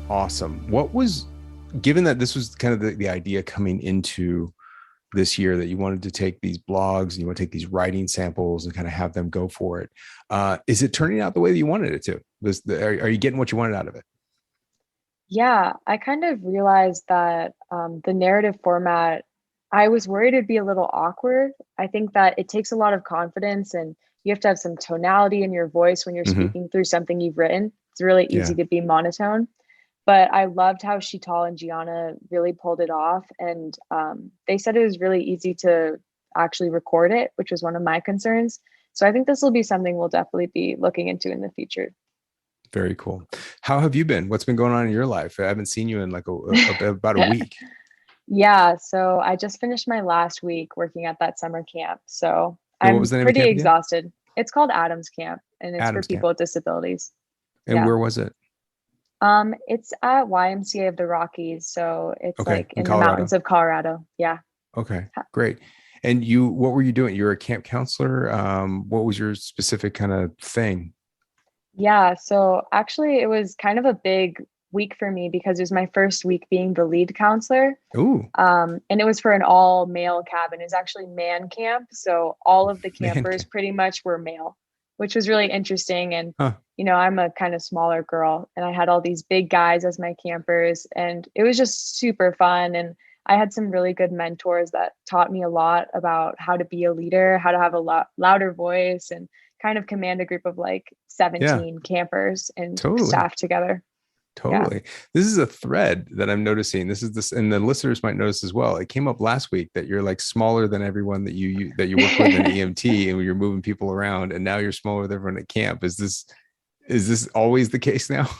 awesome. Given that this was kind of the idea coming into this year, that you wanted to take these blogs and you want to take these writing samples and kind of have them go for it, is it turning out the way that you wanted it to? Are you getting what you wanted out of it? Yeah, I kind of realized that the narrative format, I was worried it'd be a little awkward. I think that it takes a lot of confidence and you have to have some tonality in your voice when you're speaking through something you've written. It's really easy to be monotone. But I loved how Sheetal and Gianna really pulled it off. And they said it was really easy to actually record it, which was one of my concerns. So I think this will be something we'll definitely be looking into in the future. Very cool. How have you been? What's been going on in your life? I haven't seen you in like about a week. Yeah, so I just finished my last week working at that summer camp. So What I'm was the name of pretty camp again? exhausted. It's called Adams Camp, and it's Adams for people with disabilities. And where was it? It's at YMCA of the Rockies. So it's like in the Colorado. mountains of Colorado. Yeah. Okay, great. And what were you doing? You're a camp counselor. What was your specific kind of thing? Yeah. So actually it was kind of a big week for me because it was my first week being the lead counselor. Ooh. And it was for an all male cabin. It was actually man camp. So all of the campers pretty much were male, which was really interesting. And, you know, I'm a kind of smaller girl and I had all these big guys as my campers and it was just super fun. And I had some really good mentors that taught me a lot about how to be a leader, how to have a louder voice and kind of command a group of like 17 campers and staff together. Totally. This is a thread that I'm noticing. And the listeners might notice as well. It came up last week that you're like smaller than everyone that you work with in EMT, and you're moving people around, and now you're smaller than everyone at camp. Is this always the case now?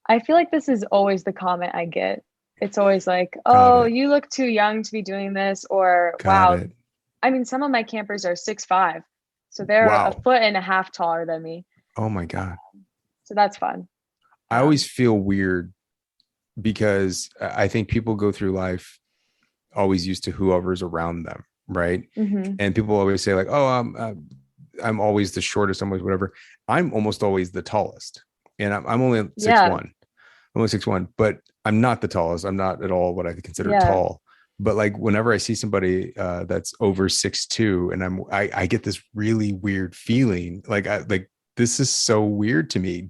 I feel like this is always the comment I get. It's always like, Got oh, it. you look too young to be doing this, or Got wow. it. I mean, some of my campers are 6'5", so they're a Wow. foot and a half taller than me. Oh my God. So that's fun. I always feel weird because I think people go through life always used to whoever's around them, right? Mm-hmm. And people always say like, oh, I'm always the shortest, I'm always whatever. I'm almost always the tallest, and I'm only 6'1". I'm only 6'1", but I'm not the tallest. I'm not at all what I consider tall. But like whenever I see somebody that's over 6'2", and I get this really weird feeling, like this is so weird to me.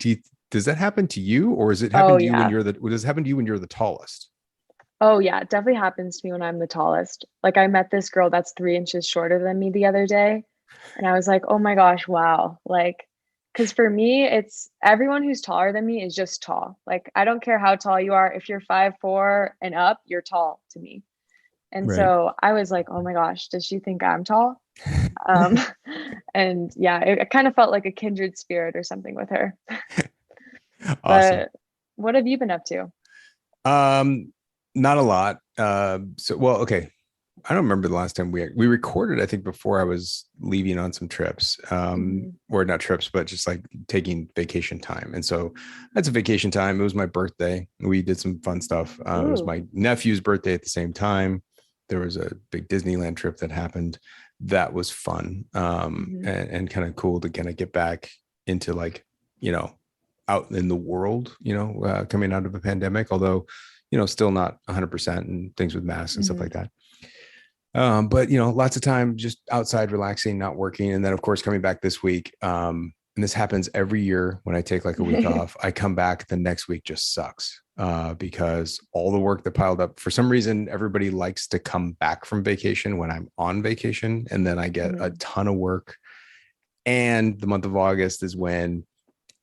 Does that happen to you, or does it happen to you when does it happen to you when you're the tallest? Oh yeah, it definitely happens to me when I'm the tallest. Like I met this girl that's 3 inches shorter than me the other day, and I was like, oh my gosh, wow. Like, because for me, it's everyone who's taller than me is just tall. Like I don't care how tall you are. If you're 5'4" and up, you're tall to me. And so I was like, oh my gosh, does she think I'm tall? And yeah, it kind of felt like a kindred spirit or something with her. Awesome. But what have you been up to? Not a lot. Okay. I don't remember the last time we recorded, I think before I was leaving on some trips, or not trips, but just like taking vacation time. And so that's a vacation time. It was my birthday. We did some fun stuff. It was my nephew's birthday at the same time. There was a big Disneyland trip that happened. That was fun. And kind of cool to kind of get back into like, out in the world, coming out of a pandemic, although, still not 100% and things with masks and stuff like that. But lots of time just outside relaxing, not working. And then of course, coming back this week. And this happens every year when I take like a week off, I come back, the next week just sucks. Because all the work that piled up, for some reason, everybody likes to come back from vacation when I'm on vacation. And then I get a ton of work. And the month of August is when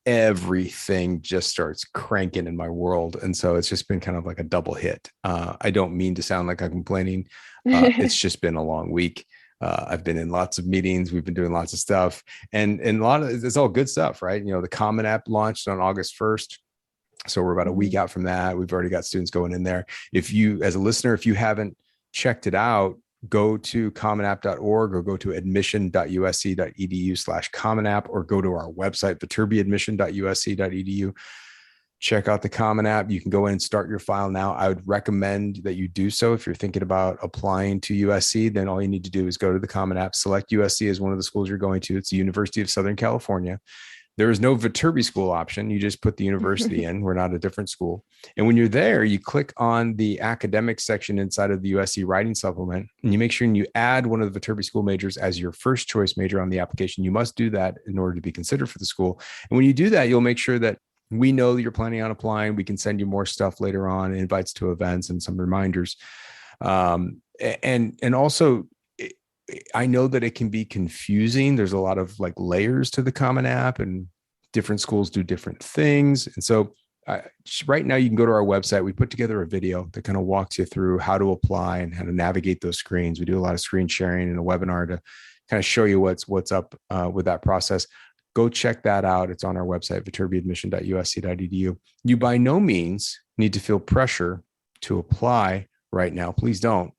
everything just starts cranking in my world. And so it's just been kind of like a double hit. I don't mean to sound like I'm complaining. It's just been a long week. I've been in lots of meetings. We've been doing lots of stuff, and a lot of it's all good stuff, right? The Common App launched on August 1st. So we're about a week out from that. We've already got students going in there. If you, as a listener, if you haven't checked it out, go to commonapp.org or go to admission.usc.edu/Common App, or go to our website, viterbiadmission.usc.edu. Check out the Common App. You can go in and start your file now. I would recommend that you do so. If you're thinking about applying to USC, then all you need to do is go to the Common App, select USC as one of the schools you're going to. It's the University of Southern California. There is no Viterbi school option. You just put the university in. We're not a different school. And when you're there, you click on the academic section inside of the USC writing supplement, and you make sure you add one of the Viterbi school majors as your first choice major on the application. You must do that in order to be considered for the school. And when you do that, you'll make sure that we know that you're planning on applying. We can send you more stuff later on, invites to events and some reminders. And also, I know that it can be confusing. There's a lot of like layers to the Common App, and different schools do different things. And so right now you can go to our website. We put together a video that kind of walks you through how to apply and how to navigate those screens. We do a lot of screen sharing and a webinar to kind of show you what's up with that process. Go check that out. It's on our website, viterbiadmission.usc.edu. You by no means need to feel pressure to apply right now. Please don't.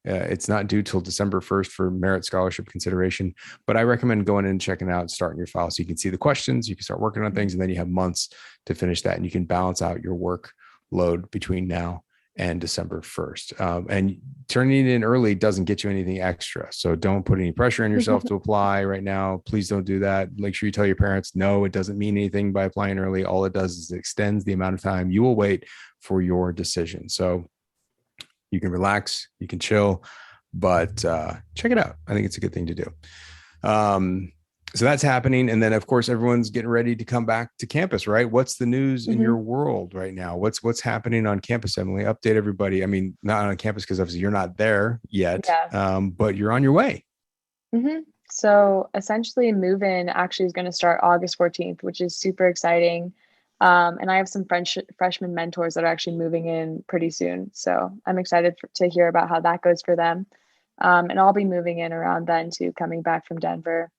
It's not due till December 1st for merit scholarship consideration, but I recommend going in and checking out, starting your file so you can see the questions, you can start working on things, and then you have months to finish that, and you can balance out your workload between now and December 1st. And turning it in early doesn't get you anything extra. So don't put any pressure on yourself to apply right now. Please don't do that. Make sure you tell your parents, no, it doesn't mean anything by applying early. All it does is it extends the amount of time you will wait for your decision. So you can relax, you can chill, but check it out. I think it's a good thing to do. So that's happening. And then of course, everyone's getting ready to come back to campus, right? What's the news in your world right now? What's happening on campus, Emily? Update everybody. I mean, not on campus because obviously you're not there yet, but you're on your way. So essentially move-in actually is going to start August 14th, which is super exciting. And I have some freshman mentors that are actually moving in pretty soon. So I'm excited to hear about how that goes for them. And I'll be moving in around then too, coming back from Denver.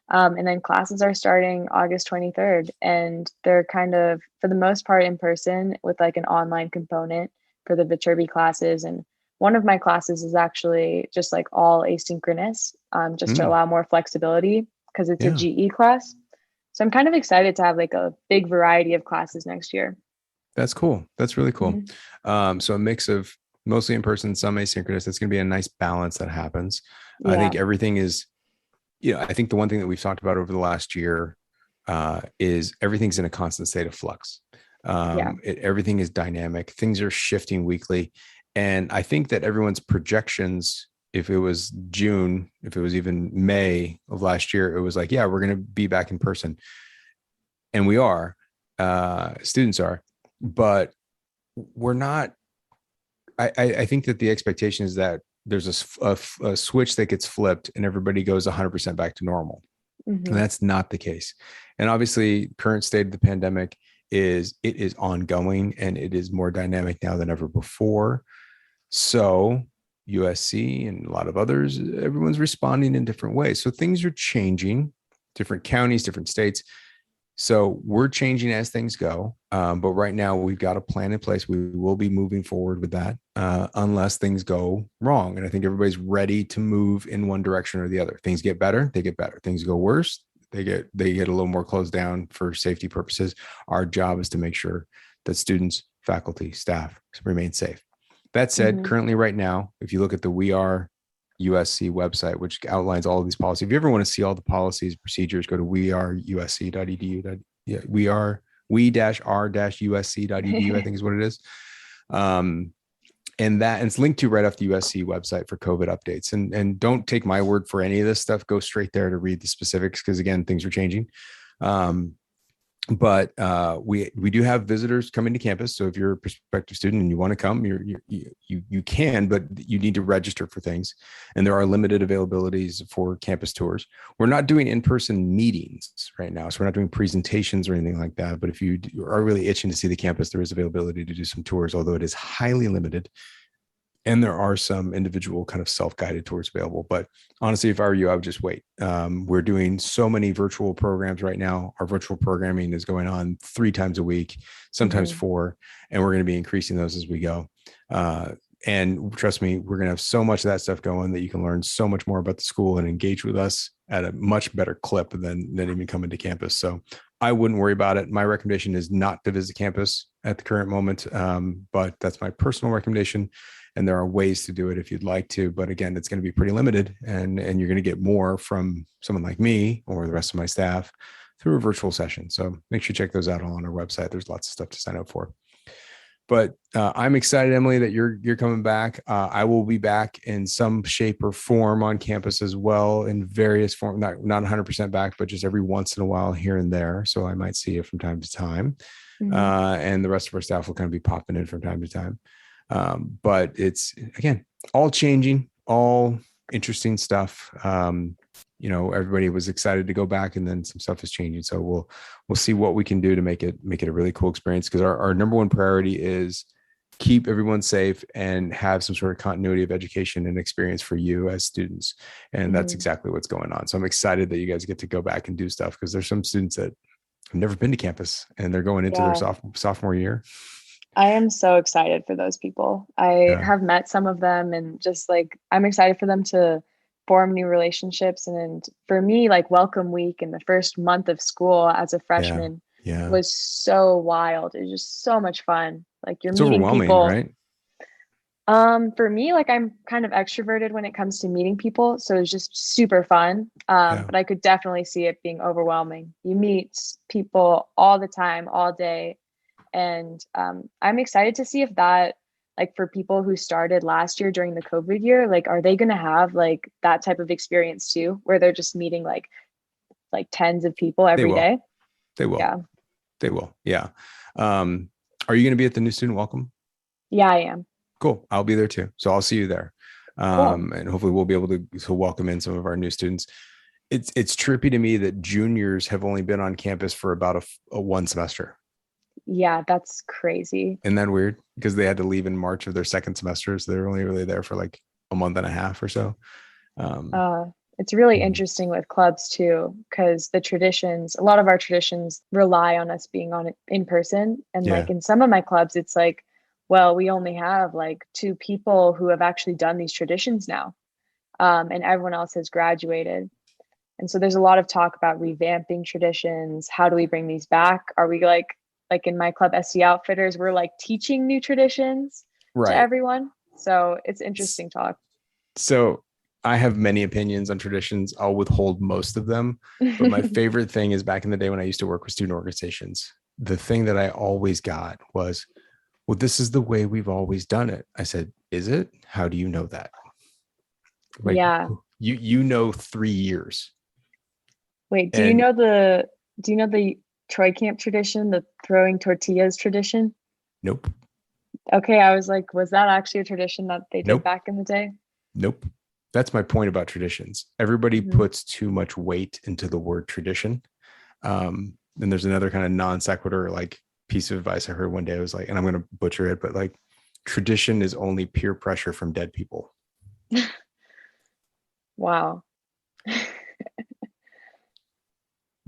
And then classes are starting August 23rd, and they're kind of, for the most part, in person with like an online component for the Viterbi classes. And one of my classes is actually just like all asynchronous, just to allow more flexibility because it's a Yeah, GE class. So I'm kind of excited to have like a big variety of classes next year. that's cool. That's really cool. Mhm. So a mix of mostly in person, some asynchronous. That's going to be a nice balance that happens. I Yeah. think everything is, I think the one thing that we've talked about over the last year is everything's in a constant state of flux. Yeah. Everything is dynamic. Things are shifting weekly. And I think that everyone's projections, if it was June, if it was even May of last year, it was like, yeah, we're going to be back in person. And we are, students are, but we're not. I think that the expectation is that there's a switch that gets flipped and everybody goes 100% back to normal. And Hmm. that's not the case. And obviously, current state of the pandemic is it is ongoing and it is more dynamic now than ever before. So USC and a lot of others, everyone's responding in different ways. So things are changing, different counties, different states. So we're changing as things go. But right now we've got a plan in place. We will be moving forward with that unless things go wrong. And I think everybody's ready to move in one direction or the other. Things get better, they get better. Things go worse, they get a little more closed down for safety purposes. Our job is to make sure that students, faculty, staff remain safe. That said, Hmm. currently right now, if you look at the We Are USC website, which outlines all of these policies. If you ever want to see all the policies, procedures, go to weareusc.edu. Yeah, we-r-usc.edu, I think is what it is. And it's linked to right off the USC website for COVID updates. And don't take my word for any of this stuff. Go straight there to read the specifics because again, things are changing. But we do have visitors coming to campus. So if you're a prospective student and you want to come, you can, but you need to register for things. And there are limited availabilities for campus tours. We're not doing in-person meetings right now, so we're not doing presentations or anything like that. But if you are really itching to see the campus, there is availability to do some tours, although it is highly limited. And there are some individual kind of self-guided tours available. But honestly, if I were you, I would just wait. We're doing so many virtual programs right now. Our virtual programming is going on 3 times a week, sometimes Hmm. 4, and we're going to be increasing those as we go. And trust me, we're going to have so much of that stuff going that you can learn so much more about the school and engage with us at a much better clip than even coming to campus. So I wouldn't worry about it. My recommendation is not to visit campus at the current moment, but that's my personal recommendation. And there are ways to do it if you'd like to, but again, it's going to be pretty limited, and you're going to get more from someone like me or the rest of my staff through a virtual session. So make sure you check those out all on our website. There's lots of stuff to sign up for. But I'm excited, Emily, that you're coming back. I will be back in some shape or form on campus as well, in various forms. Not 100% back, but just every once in a while here and there. So I might see you from time to time, Hmm. and the rest of our staff will kind of be popping in from time to time. But it's again all changing, all interesting stuff. Everybody was excited to go back, and then some stuff is changing. So we'll see what we can do to make it a really cool experience, because our number one priority is keep everyone safe and have some sort of continuity of education and experience for you as students. And that's Hmm. exactly what's going on. So I'm excited that you guys get to go back and do stuff, because there's some students that have never been to campus and they're going into their Yeah. sophomore year. I am so excited for those people. I Yeah. have met some of them, and just like I'm excited for them to form new relationships. And for me, like welcome week in the first month of school as a Yeah. freshman Yeah. was so wild. It was just so much fun. Like you're It's meeting overwhelming, people. right? For me, like I'm kind of extroverted when it comes to meeting people, so it's just super fun. Yeah. But I could definitely see it being overwhelming. You meet people all the time, all day, and I'm excited to see if that, like for people who started last year during the COVID year, like are they going to have like that type of experience too, where they're just meeting like tens of people They every will. day? They will. Yeah, They will. Yeah. Are you going to be at the new student welcome? yeah, I am. Cool. I'll be there too. So I'll see you there. Cool. And hopefully we'll be able to welcome in some of our new students. It's trippy to me that juniors have only been on campus for about a 1 semester. Yeah, that's crazy. Isn't that weird? Because they had to leave in March of their second semester. So they were only really there for like a month and a half or so. Uh, it's really interesting with clubs too, because a lot of our traditions rely on us being on it in person. And Yeah. like in some of my clubs, it's like, well, we only have like 2 people who have actually done these traditions now. And everyone else has graduated. And so there's a lot of talk about revamping traditions. How do we bring these back? Are we like in my club, SC Outfitters, we're like teaching new traditions to Right. everyone. So it's interesting talk. So I have many opinions on traditions. I'll withhold most of them. But my favorite thing is back in the day when I used to work with student organizations, the thing that I always got was, well, this is the way we've always done it. I said, is it? How do you know that? Like Yeah. you know 3 years. Wait, And do you know the Troy camp tradition, the throwing tortillas tradition? nope. Okay, I was like, was that actually a tradition that they did Nope. back in the day? Nope. That's my point about traditions. Everybody puts too much weight into the word tradition. And there's another kind of non sequitur like piece of advice I heard one day. I was like, and I'm going to butcher it, but like tradition is only peer pressure from dead people. Wow.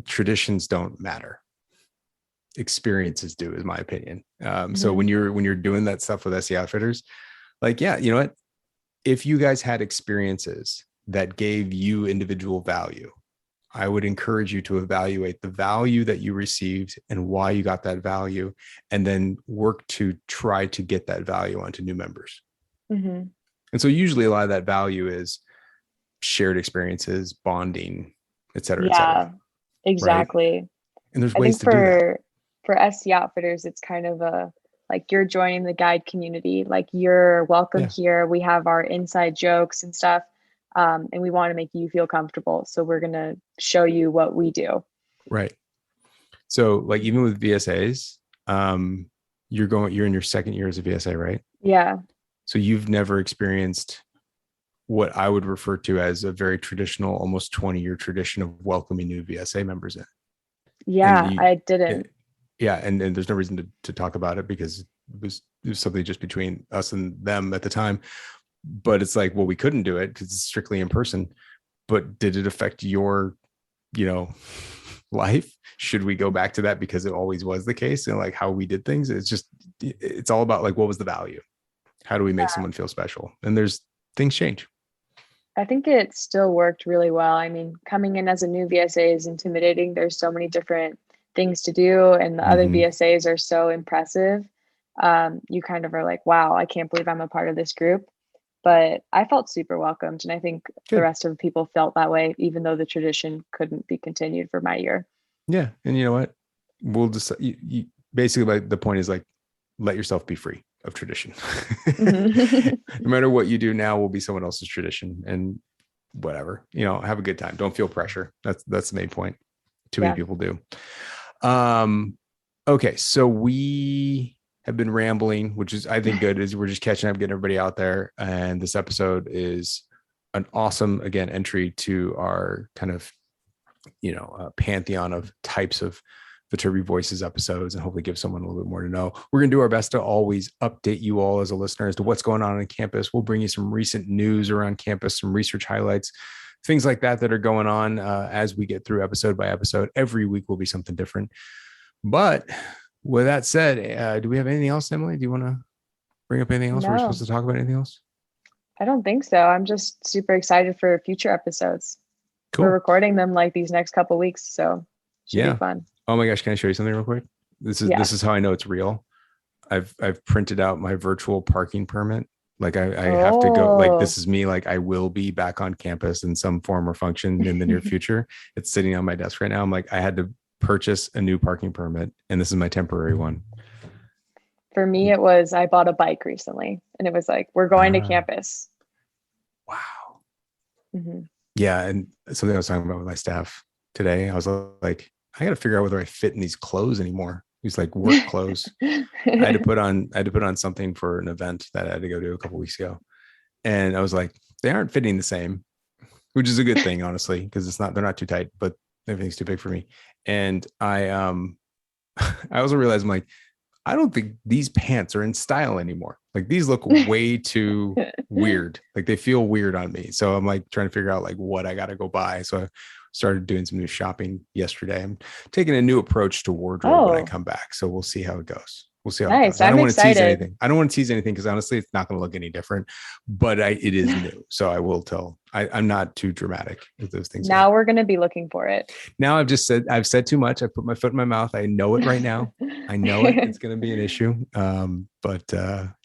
Traditions don't matter. Experiences do, is my opinion. So when you're doing that stuff with SE Outfitters, like, yeah, you know what? If you guys had experiences that gave you individual value, I would encourage you to evaluate the value that you received and why you got that value, and then work to try to get that value onto new members. And so usually a lot of that value is shared experiences, bonding, et cetera, et cetera. Exactly. Right? And there's I ways think to do that. for SC Outfitters, it's kind of a like you're joining the guide community, like you're welcome here. We have our inside jokes and stuff. And we want to make you feel comfortable. So we're gonna show you what we do. Right. So like even with VSAs, you're in your second year as a VSA, right? Yeah. So you've never experienced what I would refer to as a very traditional, almost 20-year tradition of welcoming new VSA members in. Yeah, I didn't. And there's no reason to talk about it because it was something just between us and them at the time. But it's like, well, we couldn't do it because it's strictly in person. But did it affect your, life? Should we go back to that because it always was the case and like how we did things? It's all about like, what was the value? How do we make someone feel special? And things change. I think it still worked really well. I mean, coming in as a new VSA is intimidating. There's so many different things to do, and the other VSAs are so impressive. You kind of are like, wow, I can't believe I'm a part of this group. But I felt super welcomed, and I think the rest of the people felt that way, even though the tradition couldn't be continued for my year. Yeah, and you know what? We'll just basically, like, the point is like, let yourself be free of tradition. No matter what you do now will be someone else's tradition, and whatever, have a good time. Don't feel pressure. That's the main point. Too many people do. Okay, so we have been rambling, which is, I think, good. Is we're just catching up, getting everybody out there, and this episode is an awesome, again, entry to our kind of pantheon of types of Viterbi Voices episodes, and hopefully give someone a little bit more to know. We're going to do our best to always update you all as a listener as to what's going on campus. We'll bring you some recent news around campus, some research highlights, things like that are going on as we get through episode by episode. Every week will be something different. But with that said, do we have anything else, Emily? Do you want to bring up anything else? No. We're supposed to talk about anything else? I don't think so. I'm just super excited for future episodes. Cool. We're recording them like these next couple of weeks, so should be fun. Oh my gosh, can I show you something real quick? This is how I know it's real. I've printed out my virtual parking permit. Like I have to go, like, this is me, like I will be back on campus in some form or function in the near future. It's sitting on my desk right now. I'm like, I had to purchase a new parking permit, and this is my temporary one. For me, it was, I bought a bike recently, and it was like, we're going to campus. Wow. Mm-hmm. Yeah. And something I was talking about with my staff today, I was like, I got to figure out whether I fit in these clothes anymore. These like work clothes. I had to put on something for an event that I had to go to a couple weeks ago. And I was like, they aren't fitting the same, which is a good thing, honestly, because they're not too tight, but everything's too big for me. And I I also realized I'm like, I don't think these pants are in style anymore. Like these look way too weird. Like they feel weird on me. So I'm like trying to figure out like what I got to go buy. So I started doing some new shopping yesterday. I'm taking a new approach to wardrobe when I come back. So we'll see how it goes. We'll see how it goes. I don't want to tease anything. I don't want to tease anything because honestly, it's not going to look any different. But it is new. So I will tell. I'm not too dramatic with those things. Now we're going to be looking for it. Now I've said too much. I put my foot in my mouth. I know it right now. I know it. It's going to be an issue. But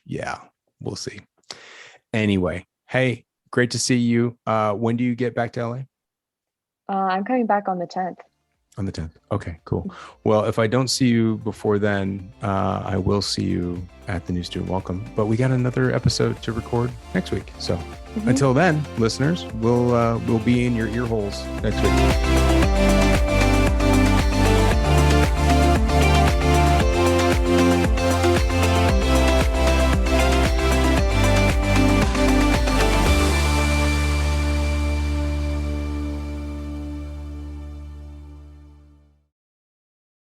yeah, we'll see. Anyway, hey, great to see you. When do you get back to LA? I'm coming back on the 10th. On the 10th. Okay, cool. Well, if I don't see you before then, I will see you at the New Student Welcome. But we got another episode to record next week. So until then, listeners, we'll be in your ear holes next week.